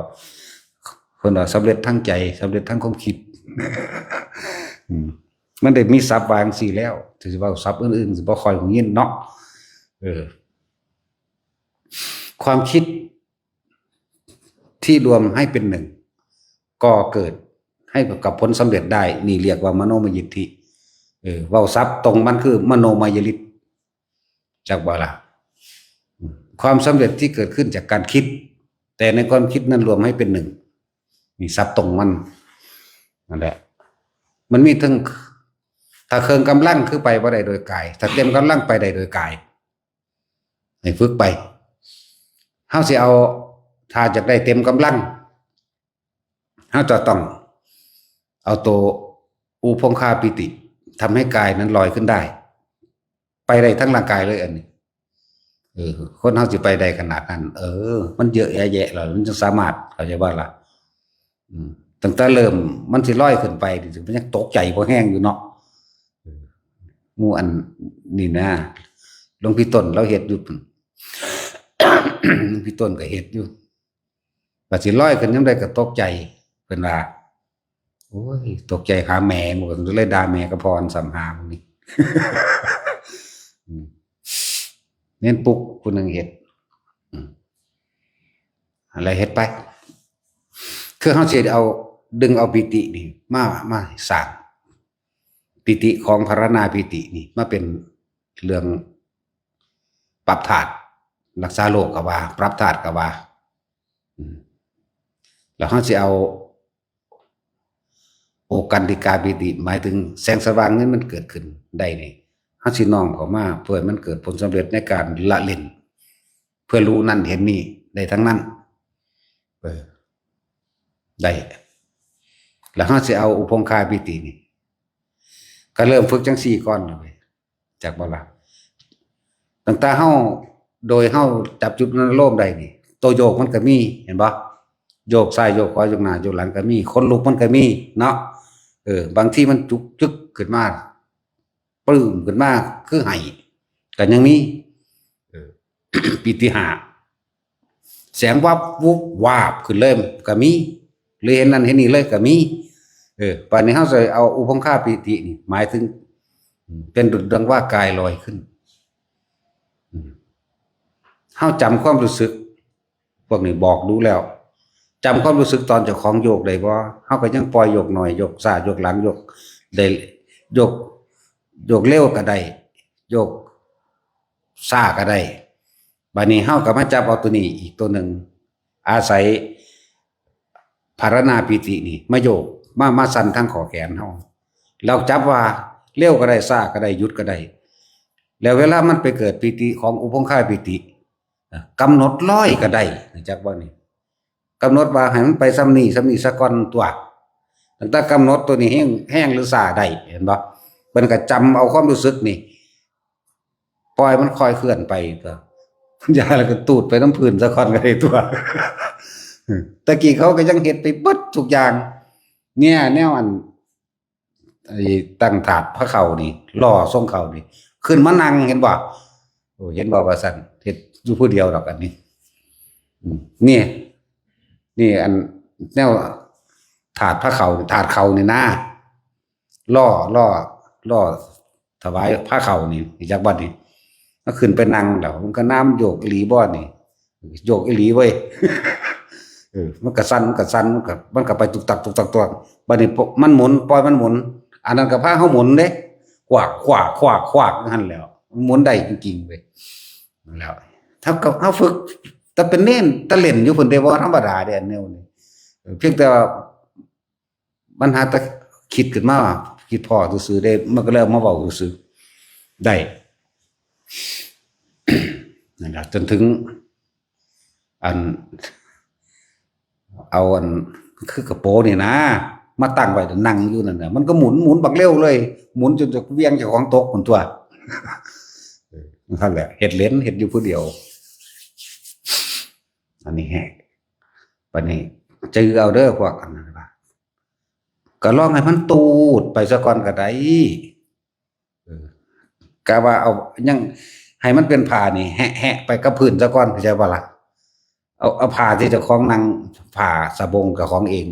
คนเราสำเร็จทั้งใจสำเร็จทั้งความคิดมันได้มีศัพท์บางสี่แล้วถือว่าศัพท์อื่นๆสิบ่ค่อยของยินเนาะความคิดที่รวมให้เป็นหนึ่งก็เกิดให้กับผลสำเร็จได้นี่เรียกว่ามโนมยิทธิเว้าศัพท์ตรงมันคือมโนมยฤทธิ์จากว่าล่ะความสำเร็จที่เกิดขึ้นจากการคิดแต่ในความคิดนั้นรวมให้เป็นหนึ่งนี่ศัพท์ตรงมันนั่นแหละมันมีทั้งถ้าเครื่องกำลังคือไปบ่ได้โดยกายถ้าเต็มกำลังไปได้โดยกายให้ฝึกไปเฮาสิเอาถ้าจะได้เต็มกำลังเฮาจะต้องเอาตัวอุปงคาปิติทำให้กายนั้นลอยขึ้นได้ไปได้ทั้งร่างกายเลยอันนี้คนเฮาสิไปได้ขนาดนั้นมันเยอะแยะแล้วมันจะสามารถเข้าใจว่าล่ะตั้งแต่เริ่มมันสิลอยขึ้นไปถึงมันยังตกใจบ่แห้งอยู่เนาะหมู่อันนี่นะหลวงพี่ต้นเราเฮ็ดอยู่ พี่ต้นก็เฮ็ดอยู่ว่าสิลอยขึ้นยังได้ก็ตกใจเพิ่นว่าโอ้ยตกใจหาแม่หมดเลยด่าแม่ก็พรสำหาพวกนี้ เน้นปลุกผู้นึงเฮ็ดอะไรเฮ็ดไปคือเฮาสิเอาดึงเอาปิตินี่มาสร้างปิติของภารณาปิตินี่มาเป็นเรื่องปรับธาตุรักษาโรคก็ว่าปรับธาตุก็ว่าแล้วเฮาสิเอาโอกันติกาปิติหมายถึงแสงสว่างนี้มันเกิดขึ้นได้นี่เฮาสิน้อมเข้ามาเพื่อมันเกิดผลสำเร็จในการละเล่นเพื่อรู้นั่นเห็นนี่ได้ทั้งนั้นได้แล้วเฮาสิเอาอุปงคาปิตินี่ก็เริ่มฝึกจังซี่ก่อนเลยจากบ่ล่ะตั้งแต่เฮาโดยเฮาจับจุดนั้นโลมได้นี่ตัวโยกมันก็มีเห็นบ่โยกซ้ายโยกขวาโยกหน้าโยกหลังก็มีคนลุกมันก็มีเนาะบางทีมันจุกจึกขึ้นมาปลื้มขึ้นมาคือไห้ก็ยังมีปิติหาแสงวับวุบวาบขึ้นเลยก็มีหรือเห็นนั่นเห็นนี่เลยก็มีป่านนี้เฮาสิเอาอุปงคาปิตินี่หมายถึงเป็นดุจดังว่ากายลอยขึ้นเฮาจำความรู้สึกพวกนี้บอกรู้แล้วจำความรู้สึกตอนเจ้าของโยกได้บ่เฮาก็ยังปล่อยโยกหน่อยโยกซ้ายโยกหลังโยกได้โยกเร็วก็ได้โยกช้าก็ได้บัดนี้เฮาก็มาจับเอาตัวนี้อีกตัวหนึ่งอาศัยภารณาปิตินี่มาโยกมาสั่นทั้งขอแขนเฮาเราจับว่าเร็วก็ได้ช้าก็ได้หยุดก็ได้แล้วเวลามันไปเกิดปิติของอุปงคาปิติกำหนดร้อยก็ได้จักว่านี่กำหนดว่าให้มันไปซ้ำนี่ซะก่อนตัวตั้งแต่กำหนดตัวนี้แห้งหรือช้าได้เห็นบ่เพิ่นก็จำเอาความรู้สึกนี่ปล่อยมันค่อยเคลื่อนไปตัวอย่าแล้วก็ตูดไปน้ำพื้นซะก่อนก็ได้ตัวตะกี้เขาก็ยังเฮ็ดไปเบิดทุกอย่างเนี่ยแนวอันไอ้ตั้งถาดพระเข่านี่ล่อทรงเข่านี่ขึ้นมานั่งเห็นบ่โอ้เห็นบ่ว่าซั่นเฮ็ดอยู่ผู้เดียวดอกอันนี้ นี่นี่อันแนวถาดพระเขาถาดเขานี่นะล่อถวายพระเขานี่จากบ้านนี่ก็ขึ้นไปนั่งแล้วมันก็น้ำโยกอีหลีบ่นี่โยกอีหลีเว้ยมันก็สั่นมันก็ไปตุกตักตัวบัดนี้มันหมุนปล่อยมันหมุนอันนั้นก็พาเฮาหมุนเด้ขวากนั่นแล้วหมุนได้จริงๆเว้ยแล้วถ้ากับเฮาฝึกแต่เป็นเน้นตะเล่นอยู่เพิ่นได้บ่ธรรมดาเด้อันแนวนี้เพียงแต่ว่ามันหาแต่คิดขึ้นมาคิดพอซื่อๆได้มันก็เริ่มมาเว้าซื่อๆได้นั่นล่ะจนถึงอันเอาอันคือกระโปรงนี่นะมาตั้งไว้นั่งอยู่นั่นน่ะมันก็หมุนบักเร็วเลยหมุนจนจะเวียงเจ้าของตกคนตัวนั่นแหละเห็ดเล่นเห็ดอยู่ผู้เดียวอันนี้แฮะปันนี้จือเอาเด้อพวกอันนั้นว่าก็ลองให้มันตูดไปซะก่อนก็ได้กะว่าเอายังให้มันเป็นผ้านี่แหะไปกับพื้นซะก่อนเข้าใจบ่ล่ะเอาผ้าที่เจ้าของนั่งผ้าสบงกับของเอง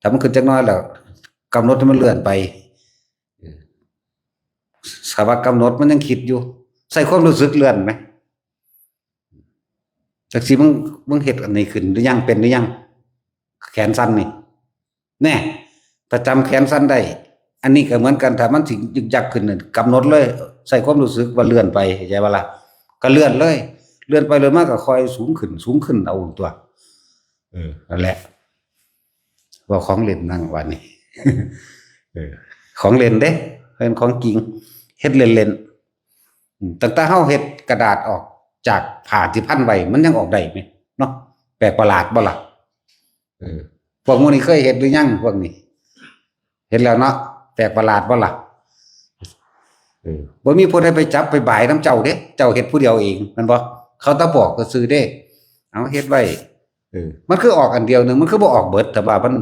ถ้ามันขึ้นจักน้อยแล้วกำหนดให้มันเลื่อนไปสภาวะกำหนดมันยังคิดอยู่ใส่ความรู้สึกเลื่อนไหมจักสิมึงเฮ็ดอันนี้ขึ้นหรือยังเป็นหรือยังแขนสั้นนี่แน่ถ้าจำแขนสั้นได้อันนี้ก็เหมือนกันถ้ามันสิยึกยักขึ้นกำหนดเลยใส่ความรู้สึกว่าเลื่อนไปเข้าใจบ่ล่ะก็เลื่อนเลยเลื่อนไปเลยมากก็ค่อยสูงขึ้นเอาตัวนั่นแหละว่าของเล่นนั่งวันนี้ของเล่นเด้เป็นของจริงเฮ็ดเล่นๆตั้งแต่เฮาเฮ็ดกระดาษออกจากผ้าที่พันไว้มันยังออกได้ไหมเนาะแปลกประหลาดบ่ล่ะพวกมื้อนี้เคยเฮ็ดหรือยังพวกนี้เฮ็ดแล้วเนาะแปลกประหลาดบ่ล่ะบ่มีผู้ใดไปจับไปบ่ายน้ำเจ้าเด้เจ้าเฮ็ดผู้เดียวเองแม่นบ่เขาตะบอกก็ซื้อเด้เอาเฮ็ดไว้มันคือออกอันเดียวนึงมันคือบ่ออกเบิดแต่ว่ามัน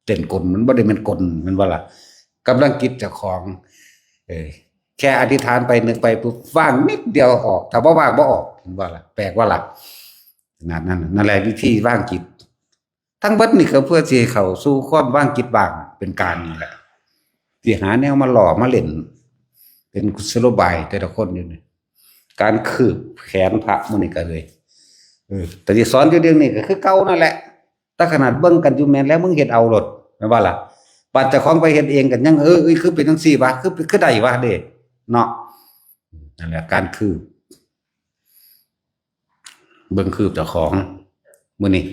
เต้นกลมันบ่ได้แม่นกลแม่นบ่ล่ะกำลังคิดเจ้าของแค่อธิษฐานไปนึกไปปุ๊บว่างนิดเดียวออกถ้าบ่ว่างบ่ออกเห็นบ่ล่ะแปลกว่าล่ะขนาดนั้นนั่นแหละวิธีว่างจิตทั้งเบิดนี่ก็เพื่อสิเข้าสู่ความว่างจิตว่างเป็นกลางนี่แหละสิหาแนวมาหล่อมาเล่นเป็นกุศโลบายแต่ละคนอยู่นี่การคืบแขนพระมื้อนี้ก็เลยแต่ที่สอนอยู่เรื่องนี้ก็คือเก่านั่นแหละถ้าขนาดเบิ่งกันอยู่แม่นแล้วมึงเฮ็ดเอาโลดแม่นบ่ล่ะปัดเจ้าของไปเฮ็ดเองกันยังคือเป็นจังซี่วะคือได้วะเด้เนาะนั่นแหละการคืบเบิ่งคืบเจ้าของมื้อนี้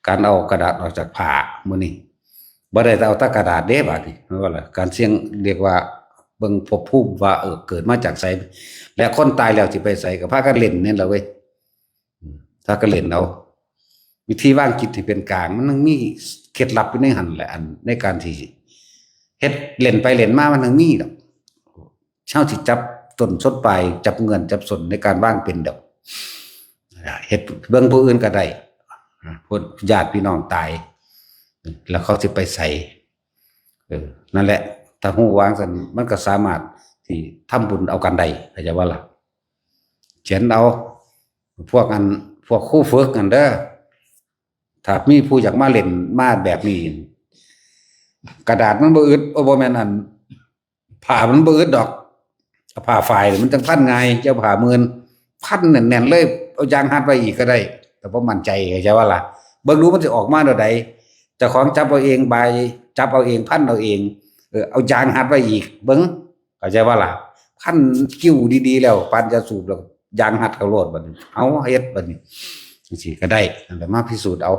การเอากระดาษออกจากผ้ามื้อนี้บ่ได้เอาแต่กระดาษเด้บัดนี้แม่นบ่ล่ะการเสี่ยงเรียกว่าเบิ่งภพภูมิว่าเกิดมาจากไสและคนตายแล้วสิไปไสก็พากันเล่นนี่แหละเว้ยถ้าก็เล่นเอาวิธีว่างจิตที่เป็นกลางมันต้องมีเคล็ดลับอยู่ในหั่นแหละอันในการที่เฮ็ดเล่นไปเล่นมามันต้องมีดอกเช้าสิจับต้นชดปลายจับเงินจับสนในการว่างเป็นดอกเฮ็ดเบิ่งผู้อื่นก็ได้พวกญาติพี่น้องตายแล้วเขาสิไปใส่นั่นแหละถ้าฮู้วางซั่นมันก็สามารถที่ทำบุญเอากันได้เข้าใจว่าล่ะเขียนเอาพวกครูฝึกกันเด้อถ้ามีผู้อยากมาเล่นมาแบบนี้กระดาษมันบ่อึดบ่แม่นอันผ้ามันบ่อึดดอกผ้าฝ้ายมันจังพันง่ายเจ้าผ้ามือนพันแน่นๆเลยเอายางรัดไว้อีกก็ได้แต่บ่มั่นใจเข้าใจว่าล่ะเบิ่งดูมันสิออกมาแนวใดเจ้าของจับเอาเองใบจับเอาเองพันเอาเองเอายางรัดไว้อีกเบิ่งเข้าใจว่าล่ะพันกิ้วดีๆแล้วปานจะสูบแล้วยางรัดเข้าโลดบัดนี้เอาเฮ็ดบัดนี้จังซี่ก็ได้นั่นแหละมาพิสูจน์เอา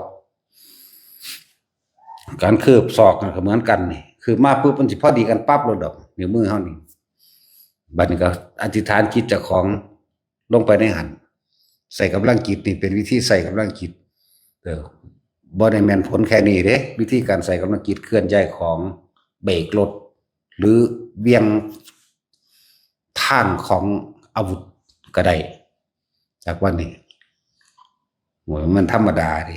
การคืบศอกก็เหมือนกันนี่คือมาปุ๊บมันสิพอดีกันปั๊บเลยดอกนิ้วมือเฮานี่บัดนี้ก็อธิษฐานจิตเจ้าของลงไปในหันใส่กำลังจิตนี่เป็นวิธีใส่กำลังจิตบ่ได้แม่นผลแค่นี้เด้วิธีการใส่กำลังจิตเคลื่อนย้ายของเบรกรถหรือเวียงทางของอาวุธก็ได้จากวันนี้โหมันธรรมดาดิ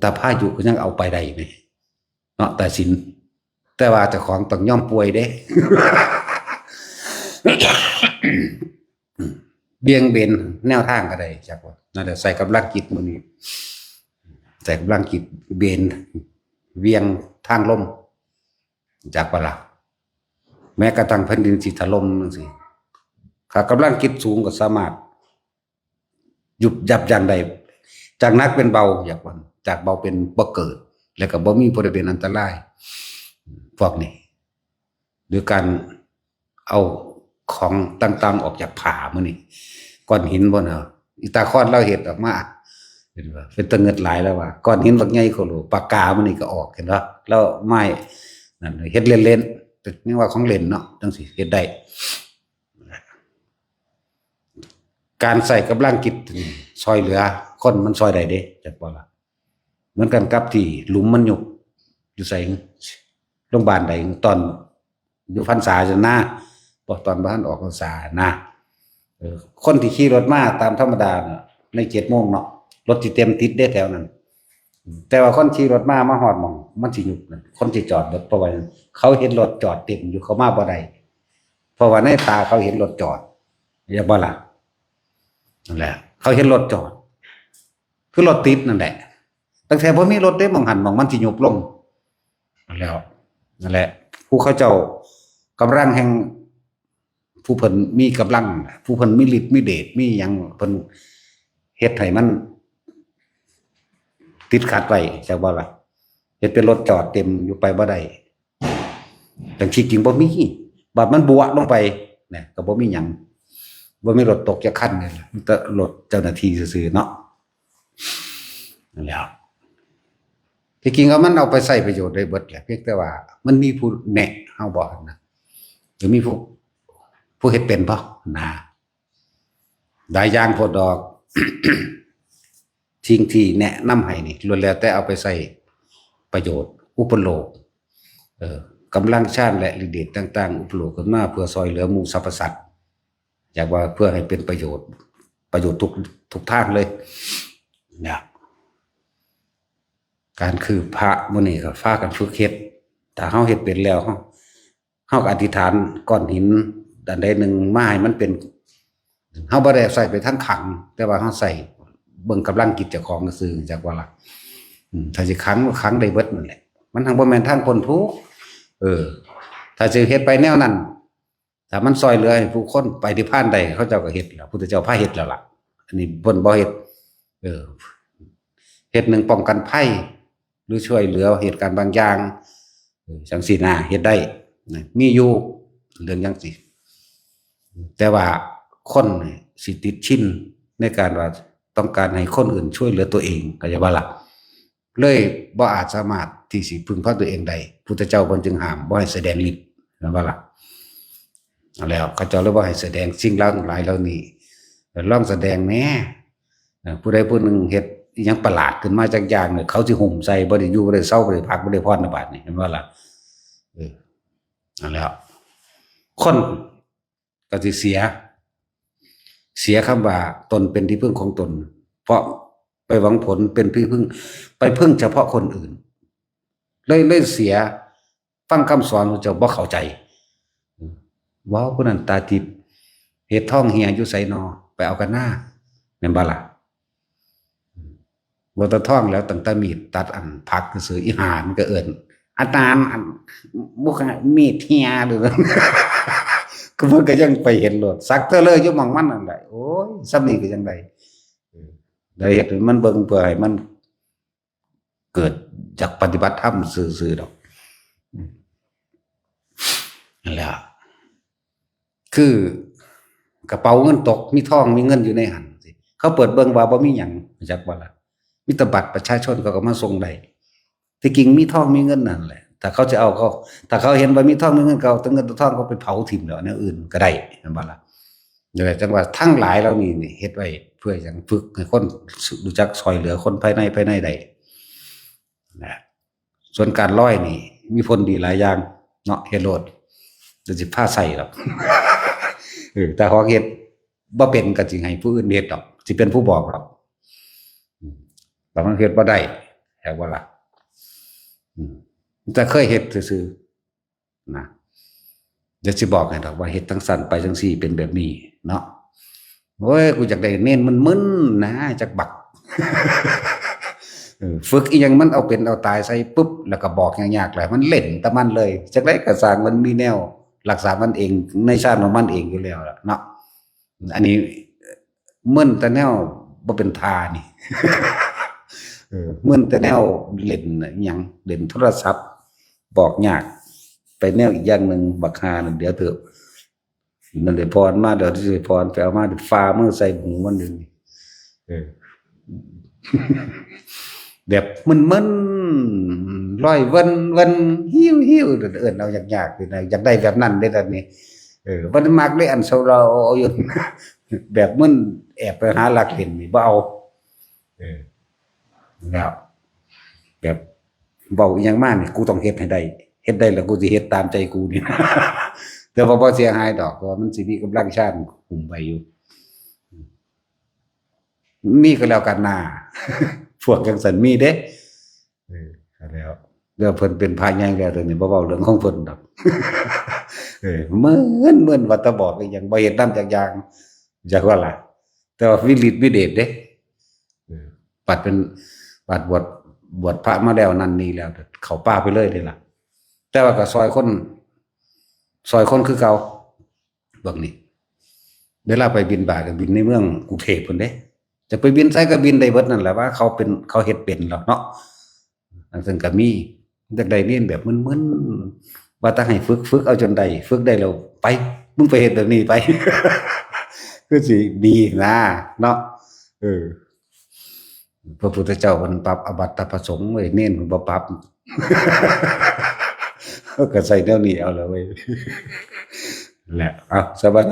ตาพายุก็ยังเอาไปได้ไหมเนาะแต่สินแต่ว่าเจ้าของต้องย่อมป่วยเด้ เบี่ยงเบนแนวทางก็ได้จักว่านั่นแหละใส่กำลังจิตมื้อนี้ใส่กำลังจิตเบนเวียงทางลมจากว่าล่ะแม้กระทั่งแผ่นดินสิถล่มจังซี่ถ้ากำลังจิตสูงก็สามารถหยุดยับยั้งได้จากหนักเป็นเบาอยากว่าจากเบาเป็นบ่เกิดแล้วก็บ่มีบ่ได้เป็นอันตรายพวกนี้หรือการเอาของต่างๆออกจากผามื้อนี้ก้อนหินบ่เนาะอีตาคอนเราเฮ็ดออกมาเห็นบ่เป็นตะเงิดหลายแล้วว่าก้อนหินบักใหญ่โคโลปากกามื้อนี้ก็ออกเห็นบ่แล้วไม้นั่นเฮ็ดเล่นๆแต่นี่ว่าของเล่นเนาะจังสิเฮ็ดได้การใส่กำลังจิตช่วยเหลือคนมันช่วยได้เด้จักบ่ล่ะเหมือนกันกับที่หลุมมันยุบอยู่ไสโรงพยาบาลใดตอนอยู่พรรษาจังนะบ่ตอนบ่ทันออกพรรษานะคนที่ขี่รถมาตามธรรมดาน่ะใน7:00 นเนาะรถสิเต็มติดเด้แถวนั้นแต่ว่าคนขี่รถมาฮอดหม้องมันสิยุบนั่นคนสิจอดรถเพราะว่าเขาเห็นรถจอดเต็มอยู่เขามาบ่ได้เพราะว่าในตาเขาเห็นรถจอดอย่าบ่ล่ะนั่นแหละเขาเห็นรถจอดคือรถติดนั่นแหละตั้งแต่บ่มีรถเด้หม้องหันหม้องมันสิยุบลงแล้วนั่นแหละผู้เขาเจ้ากำลังแห่งผู้เพิ่นมีกำลังผู้เพิ่นมีฤทธิ์มีเดชมีหยังเพิ่นเฮ็ดให้มันติดขัดไว้จักบ่ล่ะเฮ็ดเป็นรถจอดเต็มอยู่ไปบ่ได้แต่จริงๆบ่มีบัดมันบัวลงไปเนี่ยก็บ่มีหยังบ่มีรถตกจักคันนี่ล่ะมีแต่รถเจ้าหน้าที่ซื่อๆเนาะนั่นแหละที่จริงมันเอาไปใช้ประโยชน์ได้เบิดแหละเพียงแต่ว่ามันมีผู้แนะเฮาบ่นะหรือมีผู้เฮ็ดเป็นบ่นะหลายอย่างโพดดอก สิ่งที่แนะนำให้นี่ล้วนแล้วแต่เอาไปใช้ประโยชน์อุปโลกกำลังชาติและฤทธิ์เดชต่างๆอุปโลกขึ้นมาเพื่อช่วยเหลือหมู่สรรพสัตว์อยากว่าเพื่อให้เป็นประโยชน์ทุกทางเลยเนี่ยการคือพระมื้อนี้ก็พากันฝึกเฮ็ดถ้าเฮาเฮ็ดเป็นแล้วเฮาก็อธิษฐานก้อนหินอันใดหนึ่งมาให้มันเป็นเฮาบ่ได้ใส่ไปทั้งขังแต่ว่าเฮาใส่เบิ่งกำลังจิตเจ้าของซื่อจักว่าล่ะถ้าสิขังได้เบิดนั่นแหละมันทางบ่แม่นทางพ้นทุกข์ถ้าสิเฮ็ดไปแนวนั้นถ้ามันช่วยเหลือให้ผู้คนไปนิพพานได้เขาเจ้าก็เฮ็ดแล้วพุทธเจ้าพาเฮ็ดแล้วล่ะอันนี้เพิ่นบ่เฮ็ดเฮ็ดหนึ่งป้องกันภัยหรือช่วยเหลือเหตุการณ์บางอย่างจังซี่นะเฮ็ดได้มีอยู่เรื่องจังซี่แต่ว่าคนสิติดชินในการว่าต้องการให้คนอื่นช่วยเหลือตัวเองก็จะว่าล่ะเลยบ่อาจสามารถที่สิพึ่งพาตัวเองได้พุทธเจ้าเพิ่นจึงห้ามบ่ให้แสดงฤทธิ์นั่นว่าล่ะแล้วเขาเจ้าเลยบ่ให้แสดงสิ่งเหล่าหลายเหล่านี้ลองแสดงแหน่ผู้ใดผู้หนึ่งเฮ็ดอิหยังประหลาดขึ้นมาจักอย่างเนี่ยเขาสิห่มใส่บ่ได้อยู่บ่ได้เซาบ่ได้พักบ่ได้พรบาดนี่เห็นว่าล่ะนั่นแล้วคนก็สิเสียคำว่าตนเป็นที่พึ่งของตนเพราะไปหวังผลเป็นที่พึ่งไปพึ่งเฉพาะคนอื่นเลยเสียฟังคำสอนพระเจ้าบ่เข้าใจว้าวผู้นั้นตาทิพย์เฮ็ดท้องเหี่ยอยู่ไสนอไปเอากันหน้าแม่นบ่ล่ะบ่ตะท้องแล้วตั้งแต่มีดตัดอันผักซื่ออีห่ามันก็เอิ้นอาจารย์อันบ่มีดเหี่ยหรือ ก็เพิ่นก็ยังไปเห็นโลดสักเทื่อเลยอยู่หม่องมันนั่นแหละโอ้ยซ้ำนี้ก็จังได๋ได้เฮ็ดให้มันเบิ่งเพื่อให้มันเกิดจากปฏิบัติธรรมซื่อๆดอกนั่นแหละคือกระเป๋าเงินตกมีทองมีเงินอยู่ในหันสิเขาเปิดเบิ่งว่าบ่มีหยังจักบ่ล่ะมีแต่บัตรประชาชนเขาก็มาส่งได้ที่จริงมีทองมีเงินนั่นแหละถ้าเขาจะเอาเขาถ้าเขาเห็นว่ามีทองมีเงินเขาเอาเงินทองเขาไปเผาถิ่มแล้วแนวอื่นก็ได้แม่นบ่ล่ะนั่นแหละจังว่าทั้งหลายเหล่านี้นี่เฮ็ดไว้เพื่อหยังฝึกให้คนรู้จักช่วยเหลือคนภายในได้นะส่วนการร้อยนี่มีผลดีหลายอย่างเนาะเฮ็ดโลดจะสิพาใส่หรอก แต่ของเฮ็ดบ่เป็นก็สิให้ผู้อื่นเฮ็ดดอกสิเป็นผู้บอกหรอกบางคนเฮ็ดบ่ได้แฮะว่าล่ะแต่เคยเฮ็ดซื่อๆนะเดี๋ยวสิบอกให้ดอกว่าเฮ็ดจังซั่นไปจังซี่เป็นแบบนี้เนาะ โอ้ยกูอยากได้เน้นมันมึนนะจักบักฝึกอีหยังมันเอาเป็นเอาตายใส่ปุ๊บแล้วก็บอกยากๆแหละมันเล่นแต่มันเลยจักได้กระสร้างมันมีแนวรักษามันเองในชาติของมันเองอยู่แล้วล่ะเนาะอันนี้มึนแต่แนวบ่เป็นทานี่มึนแต่แนวเล่นอิหยังเล่นโทรศัพท์บอกยากไปแนวอีกอย่างหนึ่งบักฮานั่นเดี๋ยวเถอะนั่นเดี๋ยวพรมาเดี๋ยวที่พรไปเอามาเดี๋ยวฟ้ามือใส่หูมันหนึ่งแบบมันร้อยวันหิวเอิ้นเอายากๆคืออยากได้แบบนั้นได้ตอนนี้มันมักเลยอันเซาเราอยู่แบบมันแอบไปหาหลักเห็นนี่บ่เอาแล้วแบบเว้าอีหยังมานี่กูต้องเฮ็ดให้ได้เฮ็ดได้แล้วกูสิเฮ็ดตามใจกูนี่ แต่ว่าบ่เสียหายดอกเพราะว่ามันสิมีกำลังชาติคุมไว้อยู่มีก็แล้วกันน่ะ พวกจังซั่นมีเด้แล้วเดี๋ยวเพิ่นเป็นพระใหญ่แล้วตัวนี้บ่เว้าเรื่องของเพิ่นดอก เหมือนว่าแตะบอกอีหยังบ่เฮ็ดนำจักอย่างจักว่าล่ะแต่ว่าวิฤทธิ์วิเดชเด้ปัดเป็นปัดบวชพระมาแล้วนั่นนี่แล้วเข้าป่าไปเลยเด้ล่ะแต่ว่าก็ซอยคนคือเก่าพวกนี้เวลาไปบิณฑบาตก็บินในเมืองกรุงเทพพุ่นเด้จะไปบินไสก็บินได้เบิดนั่นแหละว่าเขาเฮ็ดเป็นแล้วเนาะอันซึ่งก็มีจักได้เรียนแบบมึนๆว่าถ้าให้ฝึกเอาจนได้ฝึกได้แล้วไปมึงไปเฮ็ดแบบนี้ไป คือสิดีนะเนาะพระพุทธเจ้าเพิ่นปรับอบัตตประสงค์ไว้เน้นเพิ่นบ่ปรับ ก็ใส่แนวนี้เอาแล้วเว้ยแหละเอาสบาย